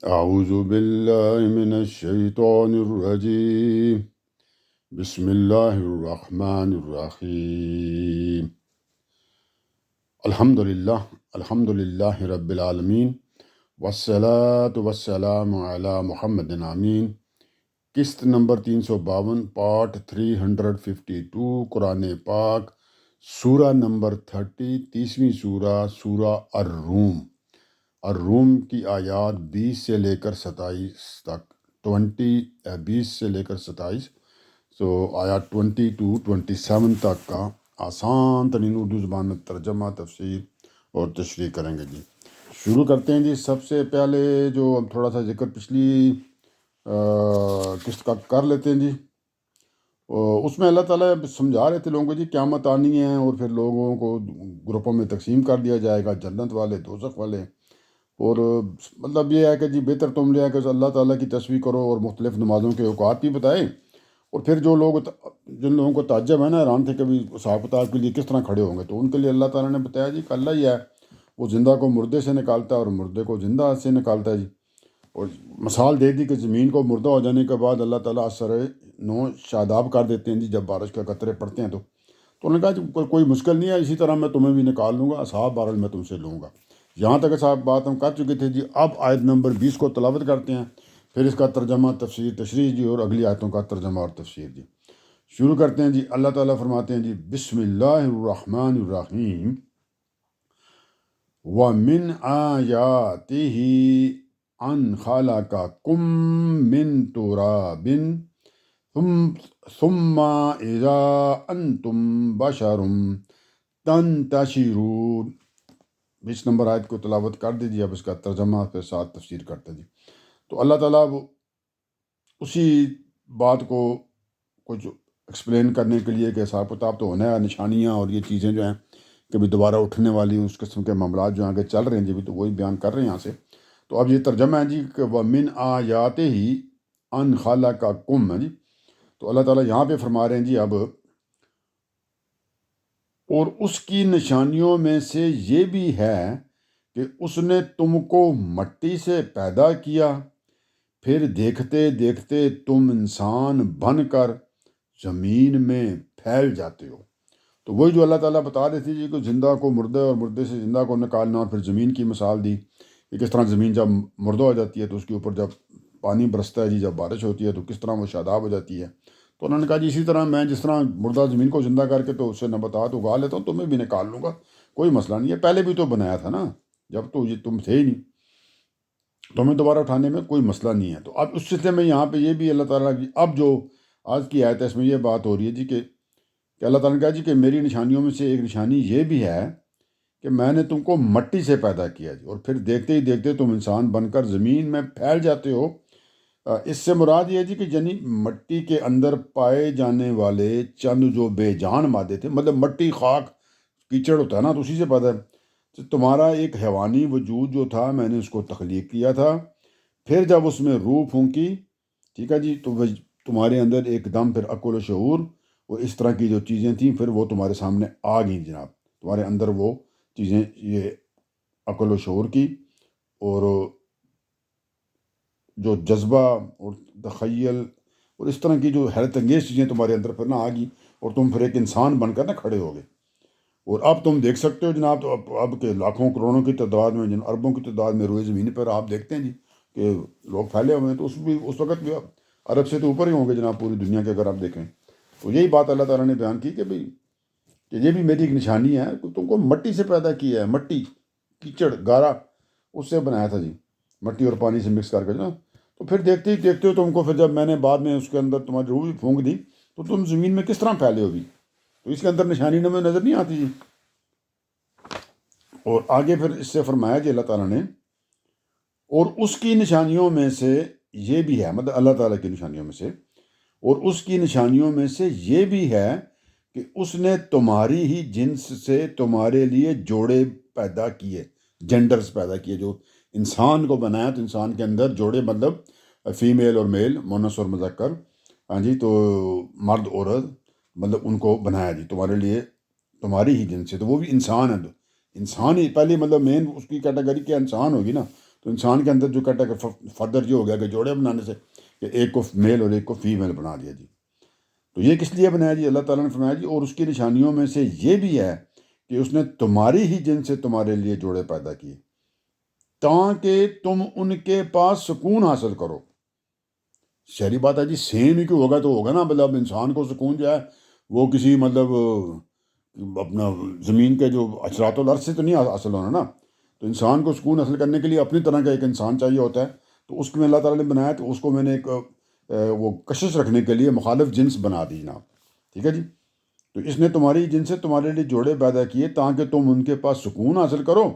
أعوذ بالله من الشيطان الرجيم بسم الله الرحمن الرحيم الحمد لله رب العالمين والصلاة والسلام على محمد آمین۔ قسط نمبر 352، پارٹ 352، قرآن پاک، سورہ نمبر 30، 30ویں سورہ الروم۔ الروم کی آیات 20 سے لے کر 27 تک، 20 سے لے کر 27، آیات 20 to 27 تک کا آسان ترین اردو زبان میں ترجمہ، تفسیر اور تشریح کریں گے جی۔ شروع کرتے ہیں جی۔ سب سے پہلے جو ہم تھوڑا سا ذکر پچھلی قسط کا کر لیتے ہیں جی۔ اس میں اللہ تعالیٰ سمجھا رہے تھے لوگوں کو جی قیامت آنی ہے، اور پھر لوگوں کو گروپوں میں تقسیم کر دیا جائے گا، جنت والے، دوزخ والے۔ اور مطلب یہ ہے کہ جی بہتر تم لے کہ اللہ تعالیٰ کی تسبیح کرو اور مختلف نمازوں کے اوقات بھی بتائے۔ اور پھر جن لوگوں کو تعجب ہے نا، حیران تھے کہ بھی حساب کتاب کے لیے کس طرح کھڑے ہوں گے، تو ان کے لیے اللہ تعالیٰ نے بتایا جی کہ اللہ ہی ہے، وہ زندہ کو مردے سے نکالتا ہے اور مردے کو زندہ سے نکالتا ہے جی۔ اور مثال دے دی کہ زمین کو مردہ ہو جانے کے بعد اللہ تعالیٰ اثر نو شاداب کر دیتے ہیں جی، جب بارش کے قطرے پڑتے ہیں تو انہوں نے کہا جی کوئی مشکل نہیں ہے، اسی طرح میں تمہیں بھی نکال لوں گا، اصحاب بہرحال میں تم سے لوں گا۔ یہاں تک صاحب بات ہم کر چکے تھے جی۔ اب آیت نمبر 20 کو تلاوت کرتے ہیں، پھر اس کا ترجمہ، تفسیر، تشریح جی، اور اگلی آیتوں کا ترجمہ اور تفسیر جی۔ شروع کرتے ہیں جی۔ اللہ تعالیٰ فرماتے ہیں جی، بسم اللہ الرحمن الرحیم، وَمِنْ آیَاتِهِ أَنْ خَلَقَكُم مِّن تُرَابٍ ثم اذا انتم بشر تنتشرون۔ 20 نمبر آیت کو تلاوت کر دیجیے، اب اس کا ترجمہ کے ساتھ تفسیر کرتے جی۔ تو اللہ تعالیٰ وہ اسی بات کو کچھ ایکسپلین کرنے کے لیے کہ حساب کتاب تو ہونا ہے، نشانیاں اور یہ چیزیں جو ہیں کبھی دوبارہ اٹھنے والی، اس قسم کے معاملات جو آگے چل رہے ہیں جی، بھی تو وہی بیان کر رہے ہیں یہاں سے۔ تو اب یہ ترجمہ ہے جی کہ وَمِنْ آیَاتِهِ أَنْ خَلَقَكُم ہے جی۔ تو اللہ تعالیٰ یہاں پہ فرما رہے ہیں جی اب، اور اس کی نشانیوں میں سے یہ بھی ہے کہ اس نے تم کو مٹی سے پیدا کیا، پھر دیکھتے دیکھتے تم انسان بن کر زمین میں پھیل جاتے ہو۔ تو وہی جو اللہ تعالیٰ بتا رہے تھے جی کہ زندہ کو مردے اور مردے سے زندہ کو نکالنا، اور پھر زمین کی مثال دی کہ کس طرح زمین جب مردہ ہو جاتی ہے تو اس کے اوپر جب پانی برستا ہے جی، جب بارش ہوتی ہے تو کس طرح وہ شاداب ہو جاتی ہے۔ تو انہوں نے کہا جی اسی طرح میں جس طرح مردہ زمین کو زندہ کر کے تو اس سے نباتات اگا لیتا ہوں، تمہیں بھی نکال لوں گا، کوئی مسئلہ نہیں ہے، پہلے بھی تو بنایا تھا نا، جب تو یہ تم تھے ہی نہیں، تمہیں دوبارہ اٹھانے میں کوئی مسئلہ نہیں ہے۔ تو اب اس سلسلے میں یہاں پہ یہ بھی اللہ تعالیٰ کی اب جو آج کی آیت ہے اس میں یہ بات ہو رہی ہے جی کہ اللہ تعالیٰ نے کہا جی کہ میری نشانیوں میں سے ایک نشانی یہ بھی ہے کہ میں نے تم کو مٹی سے پیدا کیا جی، اور پھر دیکھتے ہی دیکھتے تم انسان بن کر زمین میں پھیل جاتے ہو۔ اس سے مراد یہ ہے جی کہ یعنی مٹی کے اندر پائے جانے والے چند جو بے جان مادے تھے، مطلب مٹی، خاک، کیچڑ ہوتا ہے نا، تو اسی سے پیدا ہے۔ تو تمہارا ایک حیوانی وجود جو تھا میں نے اس کو تخلیق کیا تھا، پھر جب اس میں روح پھونکی، ٹھیک ہے جی، تو وہ تمہارے اندر ایک دم پھر عقل و شعور، وہ اس طرح کی جو چیزیں تھیں پھر وہ تمہارے سامنے آ گئیں جناب، تمہارے اندر وہ چیزیں، یہ عقل و شعور کی اور جو جذبہ اور تخیل اور اس طرح کی جو حیرت انگیز چیزیں تمہارے اندر پھر نہ آ گئی، اور تم پھر ایک انسان بن کر نہ کھڑے ہو گئے۔ اور اب تم دیکھ سکتے ہو جناب، تو اب کے لاکھوں کروڑوں کی تعداد میں، اربوں کی تعداد میں روئے زمین پر آپ دیکھتے ہیں جی کہ لوگ پھیلے ہوئے ہیں، تو اس وقت بھی عرب سے تو اوپر ہی ہوں گے جناب پوری دنیا کے، اگر آپ دیکھیں تو یہی بات اللہ تعالیٰ نے بیان کی کہ بھئی کہ یہ بھی میری ایک نشانی ہے کہ تم کو مٹی سے پیدا کیا ہے، مٹی، کیچڑ، گارا، اس سے بنایا تھا جی، مٹی اور پانی سے مکس کر کے جو، تو پھر دیکھتے ہی دیکھتے ہو تم کو، پھر جب میں نے بعد میں اس کے اندر تمہاری روح بھی پھونک دی تو تم زمین میں کس طرح پھیلے ہو بھی، تو اس کے اندر نشانی میں نظر نہیں آتی جی۔ اور آگے پھر اس سے فرمایا جی اللہ تعالیٰ نے، اور اس کی نشانیوں میں سے یہ بھی ہے، مطلب اللہ تعالیٰ کی نشانیوں میں سے، اور اس کی نشانیوں میں سے یہ بھی ہے کہ اس نے تمہاری ہی جنس سے تمہارے لیے جوڑے پیدا کیے، جینڈرز پیدا کیے، جو انسان کو بنایا تو انسان کے اندر جوڑے، مطلب فیمیل اور میل، مونس اور مذکر، ہاں جی، تو مرد عورت، مطلب ان کو بنایا جی تمہارے لیے، تمہاری ہی جنس سے، تو وہ بھی انسان ہے، انسان ہی پہلی، مطلب مین اس کی کیٹیگری کیا انسان ہوگی نا، تو انسان کے اندر جو کہتا ہے کہ فردر یہ ہو گیا کہ جوڑے بنانے سے کہ ایک کو میل اور ایک کو فیمیل بنا دیا جی. تو یہ کس لیے بنایا جی؟ اللہ تعالیٰ نے فرمایا جی اور اس کی نشانیوں میں سے یہ بھی ہے کہ اس نے تمہاری ہی جن سے تمہارے لیے جوڑے پیدا کیے تاکہ تم ان کے پاس سکون حاصل کرو. شہری بات ہے جی، سیم ہی کیوں ہوگا تو ہوگا نا. مطلب انسان کو سکون جو ہے وہ کسی مطلب اپنا زمین کے جو اثرات الارض سے تو نہیں حاصل ہونا نا. تو انسان کو سکون حاصل کرنے کے لیے اپنی طرح کا ایک انسان چاہیے ہوتا ہے. تو اس کو اللہ تعالیٰ نے بنایا تو اس کو میں نے ایک وہ کشش رکھنے کے لیے مخالف جنس بنا دی جناب. ٹھیک ہے جی. تو اس نے تمہاری جن سے تمہارے لیے جوڑے پیدا کیے تاکہ تم ان کے پاس سکون حاصل کرو،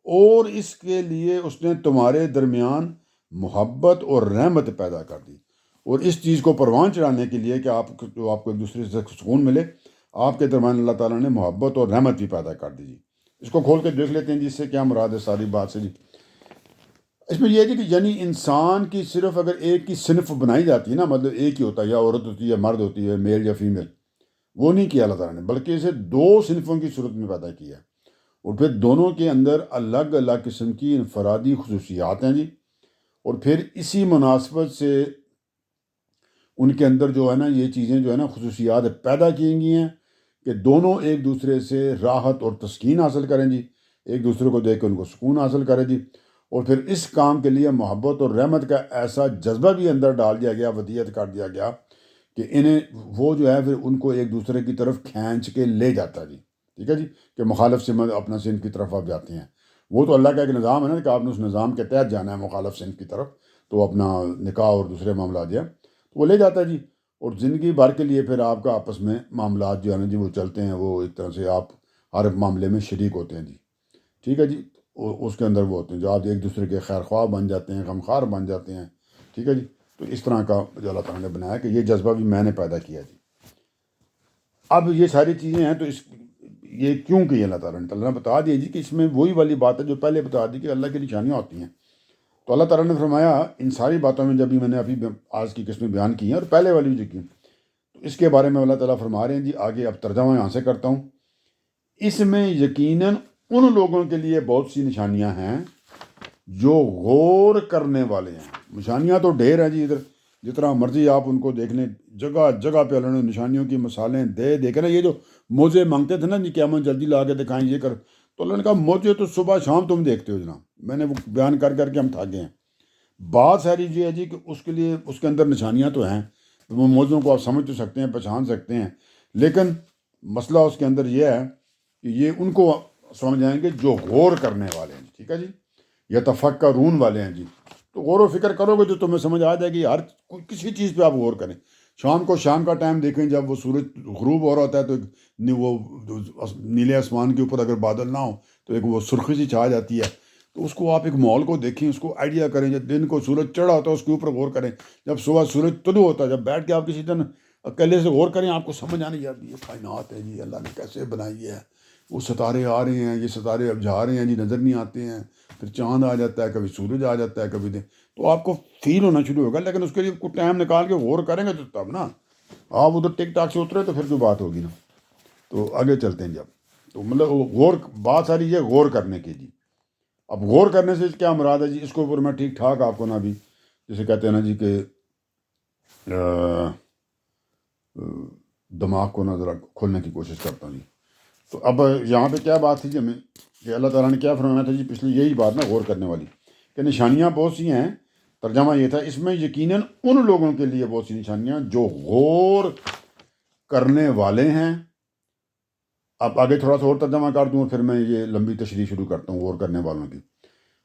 اور اس کے لیے اس نے تمہارے درمیان محبت اور رحمت پیدا کر دی. اور اس چیز کو پروان چڑھانے کے لیے کہ آپ کو ایک دوسرے سے سکون ملے، آپ کے درمیان اللہ تعالیٰ نے محبت اور رحمت بھی پیدا کر دی. اس کو کھول کے دیکھ لیتے ہیں جی، اس سے کیا مراد ہے ساری بات سے جی. اس میں یہ ہے جی کہ یعنی انسان کی صرف اگر ایک کی صنف بنائی جاتی ہے نا، مطلب ایک ہی ہوتا ہے، یا عورت ہوتی ہے یا مرد ہوتی ہے، میل یا فیمیل، وہ نہیں کیا اللہ تعالیٰ نے، بلکہ اسے دو صنفوں کی صورت میں پیدا کیا. اور پھر دونوں کے اندر الگ الگ قسم کی انفرادی خصوصیات ہیں جی. اور پھر اسی مناسبت سے ان کے اندر جو ہے نا یہ چیزیں جو ہے نا خصوصیات پیدا کی گئی ہیں کہ دونوں ایک دوسرے سے راحت اور تسکین حاصل کریں جی، ایک دوسرے کو دیکھ کے ان کو سکون حاصل کریں جی. اور پھر اس کام کے لیے محبت اور رحمت کا ایسا جذبہ بھی اندر ڈال دیا گیا، ودیت کر دیا گیا کہ انہیں وہ جو ہے پھر ان کو ایک دوسرے کی طرف کھینچ کے لے جاتا جی. ٹھیک ہے جی، کہ مخالف صنف اپنا صنف کی طرف آپ جاتے ہیں. وہ تو اللہ کا ایک نظام ہے نا کہ آپ نے اس نظام کے تحت جانا ہے مخالف صنف کی طرف، تو اپنا نکاح اور دوسرے معاملات جو ہے تو وہ لے جاتا ہے جی. اور زندگی بھر کے لیے پھر آپ کا آپس میں معاملات جو ہے نا جی وہ چلتے ہیں، وہ ایک طرح سے آپ ہر معاملے میں شریک ہوتے ہیں جی. ٹھیک ہے جی. اس کے اندر وہ ہوتے ہیں جو آپ ایک دوسرے کے خیر خواہ بن جاتے ہیں، غمخوار بن جاتے ہیں. ٹھیک ہے جی. تو اس طرح کا جو اللہ تعالیٰ نے بنایا کہ یہ جذبہ بھی میں نے پیدا کیا جی. اب یہ ساری چیزیں ہیں تو یہ کیوں کہ اللہ تعالیٰ نے بتا دیا جی کہ اس میں وہی والی بات ہے جو پہلے بتا دی کہ اللہ کی نشانیاں ہوتی ہیں. تو اللہ تعالیٰ نے فرمایا ان ساری باتوں میں جب بھی میں نے ابھی آج کی قسمیں بیان کی ہیں اور پہلے والی جو کی، تو اس کے بارے میں اللہ تعالیٰ فرما رہے ہیں جی آگے. اب ترجمہ یہاں سے کرتا ہوں. اس میں یقیناً ان لوگوں کے لیے بہت سی نشانیاں ہیں جو غور کرنے والے ہیں. نشانیاں تو ڈھیر ہیں جی، ادھر جتنا مرضی آپ ان کو دیکھ لیں، جگہ جگہ پہ اللہ نے نشانیوں کی مثالیں دے کے نا. یہ جو موزے مانگتے تھے نا جی قیامت جلدی لا کے دکھائیں یہ کر، تو اللہ نے کہا موزے تو صبح شام تم دیکھتے ہو جناب، میں نے وہ بیان کر کے ہم تھک گئے ہیں. بات ساری یہ ہے جی کہ اس کے لیے اس کے اندر نشانیاں تو ہیں، وہ موضوعوں کو آپ سمجھ تو سکتے ہیں، پہچان سکتے ہیں، لیکن مسئلہ اس کے اندر یہ ہے کہ یہ ان کو سمجھ آئیں گے جو غور کرنے والے ہیں. ٹھیک ہے جی، یا تفکرون والے ہیں جی. تو غور و فکر کرو گے تو تمہیں سمجھ آ جائے گی. ہر کسی چیز پہ آپ غور کریں. شام کو شام کا ٹائم دیکھیں، جب وہ سورج غروب ہو رہا ہوتا ہے تو وہ نیلے آسمان کے اوپر اگر بادل نہ ہو تو ایک وہ سرخی سی چھا جاتی ہے. تو اس کو آپ ایک ماحول کو دیکھیں، اس کو آئیڈیا کریں. جب دن کو سورج چڑھا ہوتا ہے اس کے اوپر غور کریں، جب صبح سورج طلوع ہوتا ہے، جب بیٹھ کے آپ کسی دن اکیلے سے غور کریں آپ کو سمجھ آنے جاتی ہے یہ کائنات ہے جی، اللہ نے کیسے بنائی ہے. وہ ستارے آ رہے ہیں، یہ ستارے اب جا رہے ہیں جی، نظر نہیں آتے ہیں. پھر چاند آ جاتا ہے، کبھی سورج آ جاتا ہے، کبھی دن. تو آپ کو فیل ہونا شروع ہوگا، لیکن اس کے لیے کچھ ٹائم نکال کے غور کریں گے تو تب نا. آپ ادھر ٹک ٹاک سے اترے تو پھر کوئی بات ہوگی نا. تو آگے چلتے ہیں جب. تو مطلب غور بات ساری یہ غور کرنے کی جی. اب غور کرنے سے کیا مراد ہے جی؟ اس کے اوپر میں ٹھیک ٹھاک آپ کو نا بھی جیسے کہتے ہیں نا جی کہ دماغ کو نا ذرا کھولنے کی کوشش کرتا ہوں جی. تو اب یہاں پہ کیا بات تھی جی ہمیں کہ اللہ تعالیٰ نے کیا فرمایا تھا جی پچھلی یہی بات نا غور کرنے والی کہ نشانیاں بہت سی ہیں. ترجمہ یہ تھا اس میں یقیناً ان لوگوں کے لیے بہت سی نشانیاں جو غور کرنے والے ہیں. اب آگے تھوڑا سا اور ترجمہ کر دوں اور پھر میں یہ لمبی تشریح شروع کرتا ہوں غور کرنے والوں کی.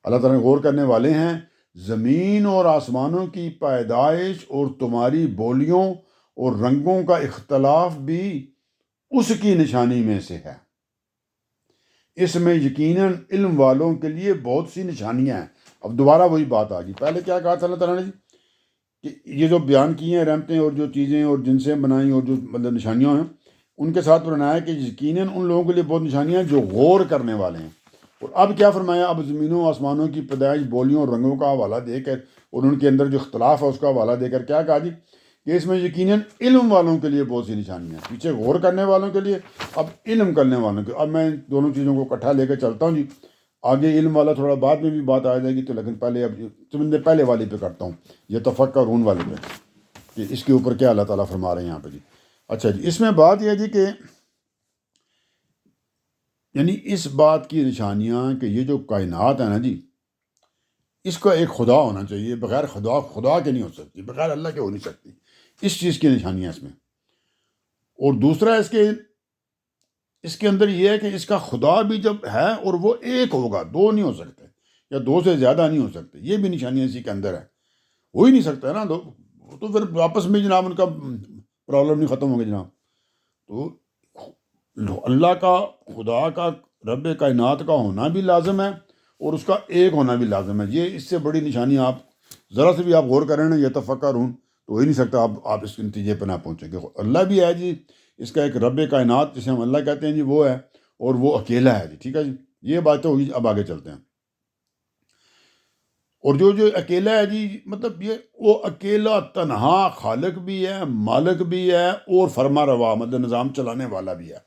اللہ تعالیٰ نے غور کرنے والے ہیں زمین اور آسمانوں کی پیدائش اور تمہاری بولیوں اور رنگوں کا اختلاف بھی اس کی نشانی میں سے ہے. اس میں یقیناً علم والوں کے لیے بہت سی نشانیاں ہیں. اب دوبارہ وہی بات آ گئی. پہلے کیا کہا تھا اللہ تعالیٰ نے کہ یہ جو بیان کی ہیں رحمتیں اور جو چیزیں اور جن سے بنائیں اور جو مطلب نشانیاں ہیں ان کے ساتھ بنایا کہ یقیناً ان لوگوں کے لیے بہت نشانیاں ہیں جو غور کرنے والے ہیں. اور اب کیا فرمایا؟ اب زمینوں آسمانوں کی پیدائش بولیوں اور رنگوں کا حوالہ دے کر اور ان کے اندر جو اختلاف ہے اس کا حوالہ دے کر کیا کہا جی کہ اس میں یقیناً علم والوں کے لیے بہت سی نشانیاں ہیں. پیچھے غور کرنے والوں کے لیے، اب علم کرنے والوں کے. اب میں دونوں چیزوں کو اکٹھا لے کے چلتا ہوں جی. آگے علم والا تھوڑا بعد میں بھی بات آ جائے گی، تو لیکن پہلے اب تم پہلے والے پہ کرتا ہوں، یہ تفکرون والے پہ، کہ اس کے اوپر کیا اللہ تعالیٰ فرما رہے ہیں یہاں پہ جی۔ اچھا جی، اس میں بات یہ ہے جی کہ یعنی اس بات کی نشانیاں کہ یہ جو کائنات ہے نا جی، اس کا ایک خدا ہونا چاہیے، بغیر خدا کے نہیں ہو سکتی، بغیر اللہ کے ہو نہیں سکتی، اس چیز کی نشانیاں اس میں۔ اور دوسرا اس کے اندر یہ ہے کہ اس کا خدا بھی جب ہے اور وہ ایک ہوگا، دو نہیں ہو سکتے، یا دو سے زیادہ نہیں ہو سکتے، یہ بھی نشانیاں اسی کے اندر ہے، ہو ہی نہیں سکتا ہے نا دو، تو پھر آپس میں جناب ان کا پرابلم نہیں ختم ہوگا جناب۔ تو اللہ کا، خدا کا، رب کائنات کا ہونا بھی لازم ہے، اور اس کا ایک ہونا بھی لازم ہے۔ یہ اس سے بڑی نشانی آپ ذرا سے بھی آپ غور کریں نا، یہ تفکرون، تو ہو ہی نہیں سکتا آپ اس نتیجے پہ نہ پہنچیں گے۔ اللہ بھی ہے جی، اس کا ایک رب کائنات جسے ہم اللہ کہتے ہیں جی، وہ ہے، اور وہ اکیلا ہے جی، ٹھیک ہے جی، یہ باتیں ہوگی۔ اب آگے چلتے ہیں۔ اور جو اکیلا ہے جی، مطلب یہ وہ اکیلا تنہا خالق بھی ہے، مالک بھی ہے، اور فرما روا مطلب نظام چلانے والا بھی ہے۔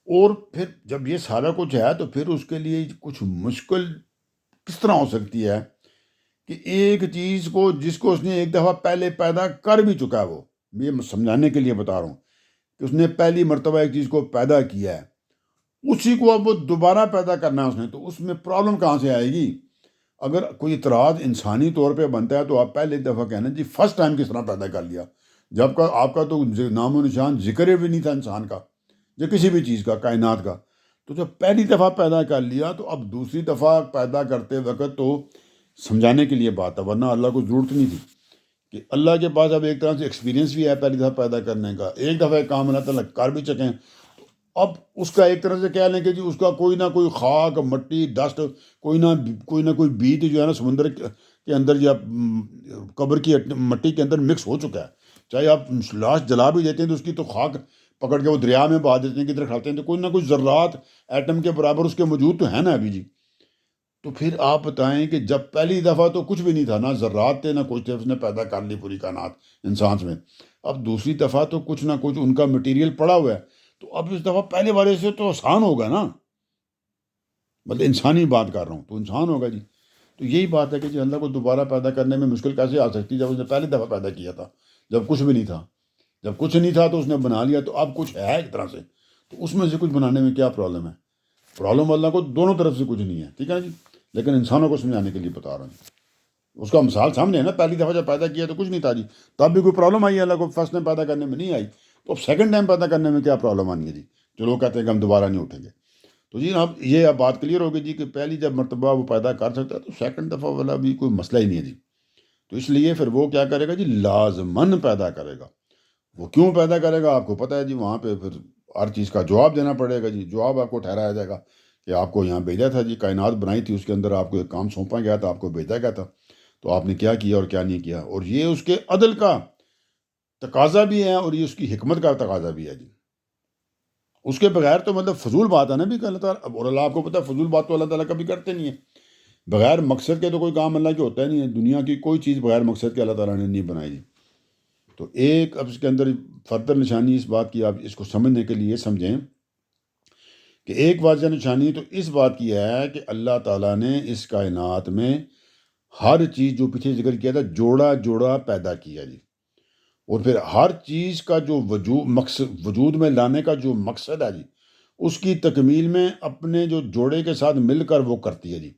اور پھر جب یہ سارا کچھ ہے تو پھر اس کے لیے کچھ مشکل کس طرح ہو سکتی ہے کہ ایک چیز کو جس کو اس نے ایک دفعہ پہلے پیدا کر بھی چکا ہے، وہ یہ سمجھانے کے لیے بتا رہا ہوں کہ اس نے پہلی مرتبہ ایک چیز کو پیدا کیا ہے، اسی کو اب وہ دوبارہ پیدا کرنا ہے اس نے، تو اس میں پرابلم کہاں سے آئے گی؟ اگر کوئی اعتراض انسانی طور پہ بنتا ہے تو آپ پہلے دفعہ کہنا جی فرسٹ ٹائم کس طرح پیدا کر لیا، جب کا آپ کا تو نام و نشان ذکر بھی نہیں تھا انسان کا یا کسی بھی چیز کا، کائنات کا، تو جب پہلی دفعہ پیدا کر لیا تو اب دوسری دفعہ پیدا کرتے وقت تو سمجھانے کے لیے بات ہے، ورنہ اللہ کو ضرورت نہیں تھی کہ اللہ کے پاس اب ایک طرح سے ایکسپیرینس بھی ہے پہلی دفعہ پیدا کرنے کا، ایک دفعہ کام اللہ تعالیٰ کر بھی چکیں، اب اس کا ایک طرح سے کہہ لیں کہ جی اس کا کوئی نہ کوئی خاک، مٹی، ڈسٹ، کوئی نہ کوئی بیج جو ہے نا سمندر کے اندر یا قبر کی مٹی کے اندر مکس ہو چکا ہے، چاہے آپ لاش جلا بھی دیتے ہیں تو اس کی تو خاک پکڑ کے وہ دریا میں بہا دیتے ہیں، کدھر کھاتے ہیں، تو کوئی نہ کوئی ذرات ایٹم کے برابر اس کے موجود تو ہیں نا ابھی جی۔ تو پھر آپ بتائیں کہ جب پہلی دفعہ تو کچھ بھی نہیں تھا، نہ ذرات تھے نہ کچھ تھے، اس نے پیدا کر لی پوری کائنات انسان میں، اب دوسری دفعہ تو کچھ نہ کچھ ان کا مٹیریل پڑا ہوا ہے، تو اب اس دفعہ پہلے والے سے تو آسان ہوگا نا، مطلب انسانی بات کر رہا ہوں تو انسان ہوگا جی۔ تو یہی بات ہے کہ جی اللہ کو دوبارہ پیدا کرنے میں مشکل کیسے آ سکتی جب اس نے پہلی دفعہ پیدا کیا تھا، جب کچھ بھی نہیں تھا، جب کچھ نہیں تھا تو اس نے بنا لیا، تو اب کچھ ہے ایک طرح سے، تو اس میں سے کچھ بنانے میں کیا پرابلم ہے؟ پرابلم اللہ کو دونوں طرف سے کچھ نہیں ہے، ٹھیک ہے جی، لیکن انسانوں کو سمجھانے کے لیے بتا رہا ہوں، اس کا مثال سامنے ہے نا، پہلی دفعہ جب پیدا کیا تو کچھ نہیں تھا جی، تب بھی کوئی پرابلم آئی ہے اللہ کو، فرسٹ ٹائم پیدا کرنے میں نہیں آئی، تو اب سیکنڈ ٹائم پیدا کرنے میں کیا پرابلم آنی ہے جی، جو لوگ کہتے ہیں کہ ہم دوبارہ نہیں اٹھیں گے۔ تو جی اب یہ اب بات کلیئر ہوگی جی کہ پہلی جب مرتبہ وہ پیدا کر سکتا ہے تو سیکنڈ دفعہ والا بھی کوئی مسئلہ ہی نہیں ہے جی۔ تو اس لیے پھر وہ کیا کرے گا جی، لازماً پیدا کرے گا۔ وہ کیوں پیدا کرے گا آپ کو پتہ ہے جی، وہاں پہ پھر ہر چیز کا جواب دینا پڑے گا جی، جواب آپ کو ٹھہرایا جائے گا کہ آپ کو یہاں بھیجا تھا جی، کائنات بنائی تھی، اس کے اندر آپ کو ایک کام سونپا گیا تھا، آپ کو بھیجا گیا تھا، تو آپ نے کیا کیا اور کیا نہیں کیا، اور یہ اس کے عدل کا تقاضا بھی ہے اور یہ اس کی حکمت کا تقاضا بھی ہے جی۔ اس کے بغیر تو مطلب فضول بات ہے نا بھی کہ اللہ تعالیٰ، اور اللہ آپ کو پتہ ہے فضول بات تو اللہ تعالیٰ کبھی کرتے نہیں ہے، بغیر مقصد کے تو کوئی کام اللہ کے ہوتا ہی نہیں ہے، دنیا کی کوئی چیز بغیر مقصد کے اللہ تعالیٰ نے نہیں بنائی جی۔ تو ایک اب اس کے اندر فردر نشانی اس بات کی، آپ اس کو سمجھنے کے لیے سمجھیں کہ ایک واضح نشانی تو اس بات کی ہے کہ اللہ تعالیٰ نے اس کائنات میں ہر چیز جو پیچھے ذکر کیا تھا جوڑا جوڑا پیدا کیا جی، اور پھر ہر چیز کا جو وجود میں لانے کا جو مقصد ہے جی، اس کی تکمیل میں اپنے جو جوڑے کے ساتھ مل کر وہ کرتی ہے جی،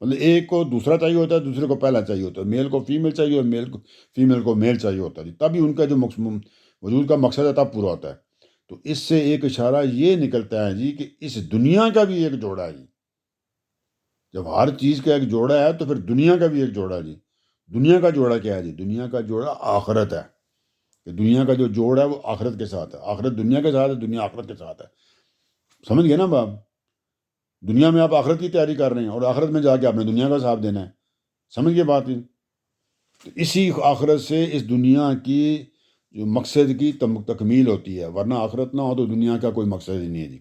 مطلب ایک کو دوسرا چاہیے ہوتا ہے، دوسرے کو پہلا چاہیے ہوتا ہے، میل کو فیمیل چاہیے اور فیمیل کو میل چاہیے ہوتا ہے جی، تبھی ان کا جو وجود کا مقصد ہے تب پورا ہوتا ہے۔ تو اس سے ایک اشارہ یہ نکلتا ہے جی کہ اس دنیا کا بھی ایک جوڑا ہے جی، جب ہر چیز کا ایک جوڑا ہے تو پھر دنیا کا بھی ایک جوڑا ہے جی۔ دنیا کا جوڑا کیا ہے جی؟ دنیا کا جوڑا آخرت ہے، کہ دنیا کا جو جوڑ ہے وہ آخرت کے ساتھ ہے، آخرت دنیا کے ساتھ ہے، دنیا آخرت کے ساتھ ہے، سمجھ گئے نا باپ؟ دنیا میں آپ آخرت کی تیاری کر رہے ہیں اور آخرت میں جا کے آپ نے دنیا کا ساتھ دینا ہے، سمجھ گئے بات؟ تو اسی آخرت سے اس دنیا کی جو مقصد کی تکمیل ہوتی ہے، ورنہ آخرت نہ ہو تو دنیا کا کوئی مقصد ہی نہیں ہے جی۔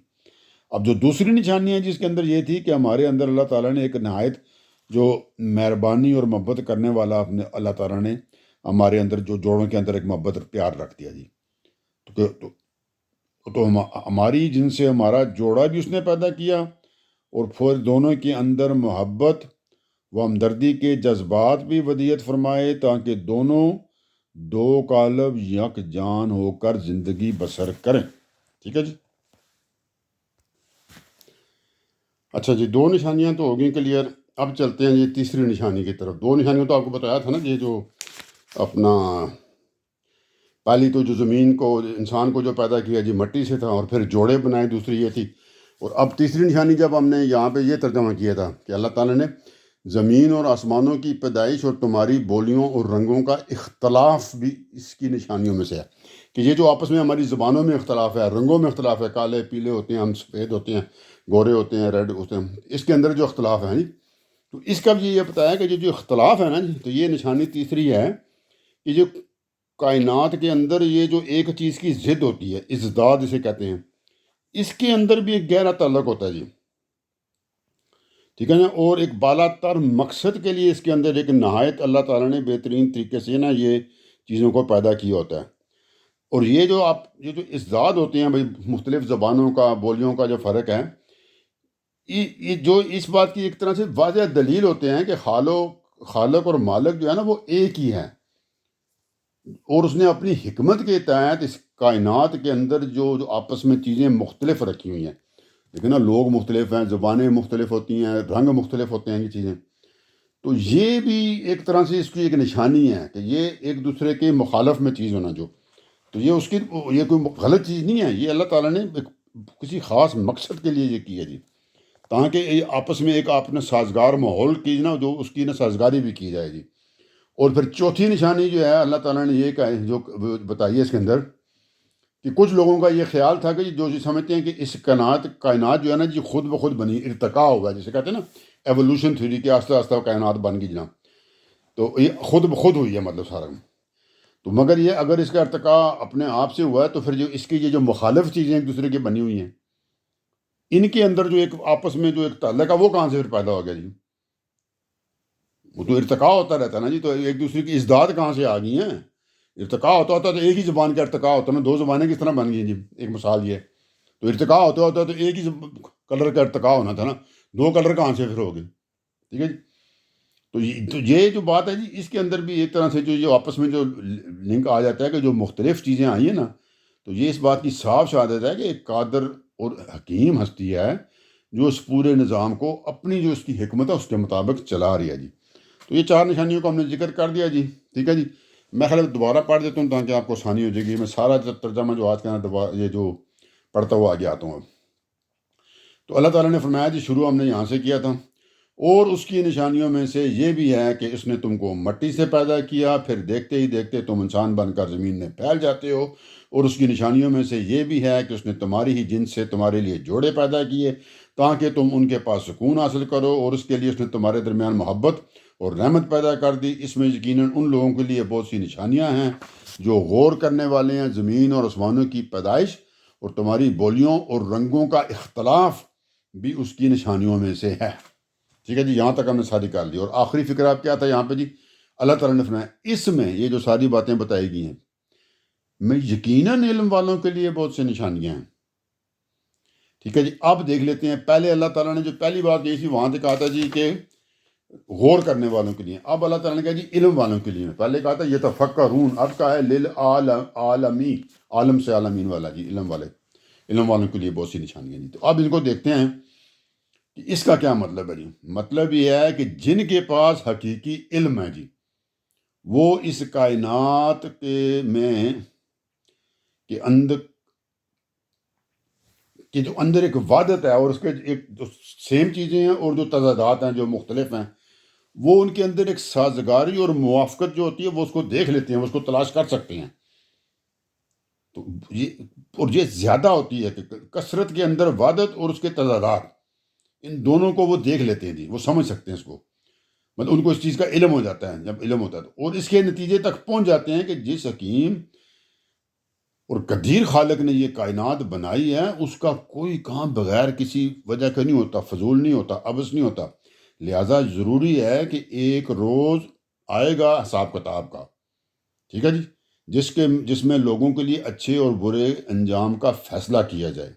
اب جو دوسری نشانی ہے جس کے اندر یہ تھی کہ ہمارے اندر اللہ تعالیٰ نے ایک نہایت جو مہربانی اور محبت کرنے والا اپنے اللہ تعالیٰ نے ہمارے اندر جو جوڑوں کے اندر ایک محبت پیار رکھ دیا جی، تو ہماری جن سے ہمارا جوڑا بھی اس نے پیدا کیا، اور پھر دونوں کے اندر محبت و ہمدردی کے جذبات بھی ودیعت فرمائے، تاکہ دونوں دو قالب یک جان ہو کر زندگی بسر کریں۔ ٹھیک ہے جی۔ اچھا جی، دو نشانیاں تو ہو گئیں کلیئر۔ اب چلتے ہیں جی تیسری نشانی کی طرف۔ دو نشانیاں تو آپ کو بتایا تھا نا، یہ جو اپنا پہلی تو جو زمین کو، انسان کو جو پیدا کیا جی مٹی سے تھا، اور پھر جوڑے بنائے، دوسری یہ تھی۔ اور اب تیسری نشانی جب ہم نے یہاں پہ یہ ترجمہ کیا تھا کہ اللہ تعالیٰ نے زمین اور آسمانوں کی پیدائش اور تمہاری بولیوں اور رنگوں کا اختلاف بھی اس کی نشانیوں میں سے ہے، کہ یہ جو آپس میں ہماری زبانوں میں اختلاف ہے، رنگوں میں اختلاف ہے، کالے پیلے ہوتے ہیں، ہم سفید ہوتے ہیں، گورے ہوتے ہیں، ریڈ ہوتے ہیں، اس کے اندر جو اختلاف ہے جی، تو اس کا بھی یہ بتایا کہ یہ جو اختلاف ہے نا جی، تو یہ نشانی تیسری ہے کہ جو کائنات کے اندر یہ جو ایک چیز کی ضد ہوتی ہے، ازداد اسے کہتے ہیں، اس کے اندر بھی ایک گہرا تعلق ہوتا ہے جی، ٹھیک ہے نا۔ اور ایک بالا تر مقصد کے لیے اس کے اندر ایک نہایت اللہ تعالیٰ نے بہترین طریقے سے نا یہ چیزوں کو پیدا کیا ہوتا ہے۔ اور یہ جو ازداد ہوتے ہیں بھائی، مختلف زبانوں کا، بولیوں کا جو فرق ہے، یہ جو اس بات کی ایک طرح سے واضح دلیل ہوتے ہیں کہ خالق اور مالک جو ہے نا وہ ایک ہی ہے، اور اس نے اپنی حکمت کے تحت اس کائنات کے اندر جو آپس میں چیزیں مختلف رکھی ہوئی ہیں، لیکن نا لوگ مختلف ہیں، زبانیں مختلف ہوتی ہیں، رنگ مختلف ہوتے ہیں، یہ چیزیں، تو یہ بھی ایک طرح سے اس کی ایک نشانی ہے کہ یہ ایک دوسرے کے مخالف میں چیز ہونا، جو تو یہ کوئی غلط چیز نہیں ہے، یہ اللہ تعالیٰ نے کسی خاص مقصد کے لیے یہ کیا جی، تاکہ یہ آپس میں ایک اپنے سازگار ماحول کی نا، جو اس کی نا سازگاری بھی کی جائے جی۔ اور پھر چوتھی نشانی جو ہے اللہ تعالیٰ نے یہ جو بتائی ہے اس کے اندر، کہ کچھ لوگوں کا یہ خیال تھا کہ جو سمجھتے ہیں کہ اس کائنات جو ہے نا جی خود بخود بنی، ارتقاء ہوا، جسے کہتے ہیں نا ایوولوشن تھیوری، کے آہستہ آہستہ کائنات بن گئی جناب، تو یہ خود بخود ہوئی ہے مطلب سارا۔ تو مگر یہ اگر اس کا ارتقاء اپنے آپ سے ہوا ہے، تو پھر جو اس کی یہ جو مخالف چیزیں ایک دوسرے کی بنی ہوئی ہیں، ان کے اندر جو ایک آپس میں جو ایک تعلق ہے، وہ کہاں سے پھر پیدا ہو گیا جی؟ وہ تو ارتقاء ہوتا رہتا ہے نا جی، تو ایک دوسرے کی ازداد کہاں سے آ گئی ہیں؟ ارتقاء ہوتا تو ایک ہی زبان کا ارتقاء ہوتا نا، دو زبانیں کس طرح بن گئی جی؟ ایک مثال یہ، تو ارتقاء ہوتا تو ایک ہی کلر کا ارتقاء ہونا تھا نا، دو کلر کہاں سے پھر ہو گئے؟ ٹھیک ہے جی۔ تو یہ جو بات ہے جی، اس کے اندر بھی ایک طرح سے جو آپس میں جو لنک آ جاتا ہے کہ جو مختلف چیزیں آئی ہیں نا، تو یہ اس بات کی صاف شہادت ہے کہ ایک قادر اور حکیم ہستی ہے جو اس پورے نظام کو اپنی جو اس کی حکمت ہے اس کے مطابق چلا رہی ہے جی۔ تو یہ چار نشانیوں کو ہم نے ذکر کر دیا جی، ٹھیک ہے جی۔ میں خیال دوبارہ پڑھ دیتا ہوں تاکہ آپ کو آسانی ہو جائے گی۔ میں سارا ترجمہ جو آج کا یہ جو پڑھتا ہوا آگے آتا ہوں اب۔ تو اللہ تعالیٰ نے فرمایا جی، شروع ہم نے یہاں سے کیا تھا، اور اس کی نشانیوں میں سے یہ بھی ہے کہ اس نے تم کو مٹی سے پیدا کیا، پھر دیکھتے ہی دیکھتے تم انسان بن کر زمین میں پھیل جاتے ہو، اور اس کی نشانیوں میں سے یہ بھی ہے کہ اس نے تمہاری ہی جنس سے تمہارے لیے جوڑے پیدا کیے تاکہ تم ان کے پاس سکون حاصل کرو، اور اس کے لیے اس نے تمہارے درمیان محبت اور رحمت پیدا کر دی۔ اس میں یقیناً ان لوگوں کے لیے بہت سی نشانیاں ہیں جو غور کرنے والے ہیں۔ زمین اور آسمانوں کی پیدائش اور تمہاری بولیوں اور رنگوں کا اختلاف بھی اس کی نشانیوں میں سے ہے۔ ٹھیک ہے جی، یہاں تک ہم نے ساری کر لی۔ اور آخری فکرہ آپ کیا تھا یہاں پہ جی؟ اللہ تعالیٰ نے فرمایا اس میں یہ جو ساری باتیں بتائی گئی ہیں، میں یقیناً علم والوں کے لیے بہت سے نشانیاں ہیں۔ ٹھیک ہے جی، اب دیکھ لیتے ہیں۔ پہلے اللہ تعالیٰ نے جو پہلی بات کہی تھی وہاں سے کہا تھا جی کہ غور کرنے والوں کے لیے، اب اللہ تعالیٰ نے کہا جی علم والوں کے لیے۔ پہلے کہا تھا یتفکرون، اب کہا ہے للعالمین، عالم سے عالمین والا جی، علم والوں کے لیے بہت سی نشانیاں جی۔ تو اب ان کو دیکھتے ہیں کہ اس کا کیا مطلب ہے جی۔ مطلب یہ ہے کہ جن کے پاس حقیقی علم ہے جی، وہ اس کائنات کے اندر کہ جو اندر ایک وحدت ہے، اور اس کے ایک جو سیم چیزیں ہیں اور جو تضادات ہیں جو مختلف ہیں، وہ ان کے اندر ایک سازگاری اور موافقت جو ہوتی ہے وہ اس کو دیکھ لیتے ہیں، وہ اس کو تلاش کر سکتے ہیں۔ تو یہ زیادہ ہوتی ہے کہ کثرت کے اندر وحدت اور اس کے تضادات، ان دونوں کو وہ دیکھ لیتے ہیں جی، وہ سمجھ سکتے ہیں اس کو، مطلب ان کو اس چیز کا علم ہو جاتا ہے۔ جب علم ہوتا ہے تو اور اس کے نتیجے تک پہنچ جاتے ہیں کہ جس حکیم اور قدیر خالق نے یہ کائنات بنائی ہے، اس کا کوئی کام بغیر کسی وجہ کا نہیں ہوتا، فضول نہیں ہوتا، عبث نہیں ہوتا۔ لہٰذا ضروری ہے کہ ایک روز آئے گا حساب کتاب کا، ٹھیک ہے جی، جس میں لوگوں کے لیے اچھے اور برے انجام کا فیصلہ کیا جائے۔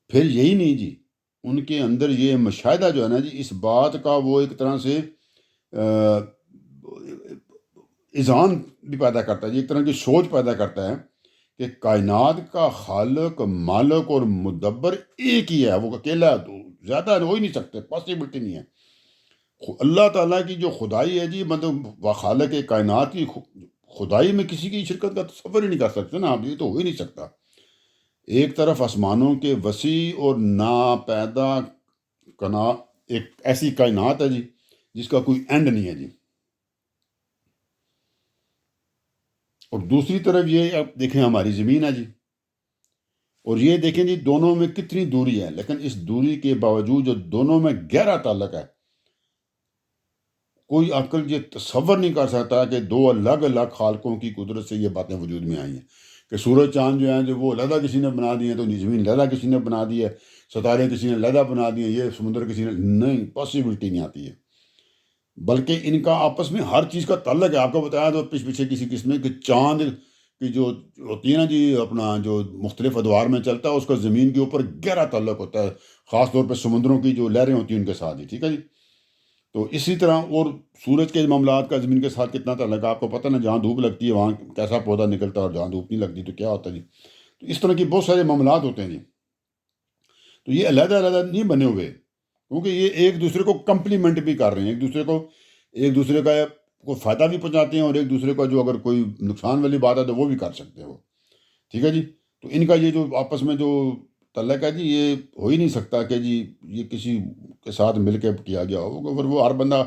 پھر یہی نہیں جی، ان کے اندر یہ مشاہدہ جو ہے نا جی، اس بات کا وہ ایک طرح سے اذعان بھی پیدا کرتا ہے جی، ایک طرح کی سوچ پیدا کرتا ہے کہ کائنات کا خالق، مالک اور مدبر ایک ہی ہے، وہ اکیلا ہے، تو زیادہ ہو ہی نہیں سکتے، پاسبلٹی نہیں ہے۔ اللہ تعالیٰ کی جو خدائی ہے جی، مطلب وہ خالق کائنات کی خدائی میں کسی کی شرکت کا تصور ہی نہیں کر سکتے نا آپ، یہ تو ہو ہی نہیں سکتا۔ ایک طرف آسمانوں کے وسیع اور ناپیدا کنا ایک ایسی کائنات ہے جی جس کا کوئی اینڈ نہیں ہے جی، اور دوسری طرف یہ آپ دیکھیں ہماری زمین ہے جی، اور یہ دیکھیں جی دونوں میں کتنی دوری ہے، لیکن اس دوری کے باوجود جو دونوں میں گہرا تعلق ہے، کوئی عقل یہ تصور نہیں کر سکتا کہ دو الگ الگ خالقوں کی قدرت سے یہ باتیں وجود میں آئی ہیں، کہ سورج چاند جو ہیں جو وہ علیحدہ کسی نے بنا دی ہیں، تو زمین علیحدہ کسی نے بنا دی ہے، ستارے کسی نے علیحدہ بنا دیے، یہ سمندر کسی نے، نہیں، پاسبلٹی نہیں آتی ہے، بلکہ ان کا آپس میں ہر چیز کا تعلق ہے۔ آپ کو بتایا تو پیچھے کسی قسم میں کہ چاند کی جو ہوتی ہے نا جی، اپنا جو مختلف ادوار میں چلتا ہے، اس کا زمین کے اوپر گہرا تعلق ہوتا ہے، خاص طور پہ سمندروں کی جو لہریں ہوتی ہیں ان کے ساتھ ہی، ٹھیک ہے جی۔ تو اسی طرح اور سورج کے معاملات کا زمین کے ساتھ کتنا تعلق ہے، آپ کو پتہ نا، جہاں دھوپ لگتی ہے وہاں کیسا پودا نکلتا ہے، اور جہاں دھوپ نہیں لگتی تو کیا ہوتا ہے جی۔ تو اس طرح کی بہت سارے معاملات ہوتے ہیں جی، تو یہ علیحدہ علیحدہ نہیں بنے ہوئے، کیونکہ یہ ایک دوسرے کو کمپلیمنٹ بھی کر رہے ہیں، ایک دوسرے کا کو فائدہ بھی پہنچاتے ہیں، اور ایک دوسرے کا جو اگر کوئی نقصان والی بات ہے تو وہ بھی کر سکتے ہیں وہ، ٹھیک ہے جی۔ تو ان کا یہ جو آپس میں جو تعلق ہے جی، یہ ہو ہی نہیں سکتا کہ جی یہ کسی کے ساتھ مل کے کیا گیا ہو، اگر وہ ہر بندہ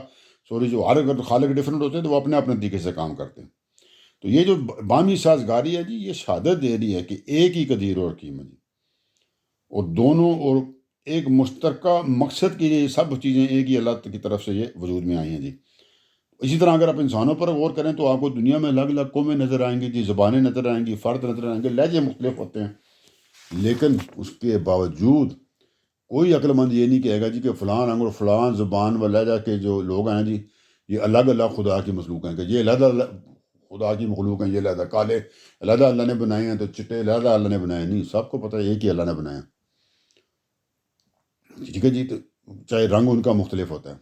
جو ہر اگر خالق ڈفرینٹ ہوتے ہیں تو وہ اپنے اپنے طریقے سے کام کرتے ہیں۔ تو یہ جو بامی سازگاری ہے جی، یہ شہادت دے رہی ہے کہ ایک ہی قدیر اور حکیم ہے جی، اور دونوں اور ایک مشترکہ مقصد کے لیے یہ سب چیزیں ایک ہی اللہ کی طرف سے یہ وجود میں آئی ہیں جی۔ اسی طرح اگر آپ انسانوں پر غور کریں تو آپ کو دنیا میں الگ الگ قومیں نظر آئیں گی جی، زبانیں نظر آئیں گی، فرد نظر آئیں گے، لہجے مختلف ہوتے ہیں، لیکن اس کے باوجود کوئی عقل مند یہ نہیں کہے گا جی کہ فلاں رنگ اور فلاں زبان و لہجہ کے جو لوگ ہیں جی، یہ الگ الگ خدا کی مخلوق ہیں، کہ یہ علیحدہ خدا کی مخلوق ہیں، یہ علیحدہ کالے علیحدہ اللہ نے بنائے ہیں، تو چٹے علیحدہ اللہ نے بنائے ہیں، نہیں، سب کو پتہ ہے ایک ہی اللہ نے بنایا ہے، ٹھیک ہے جی۔ تو چاہے رنگ ان کا مختلف ہوتا ہے،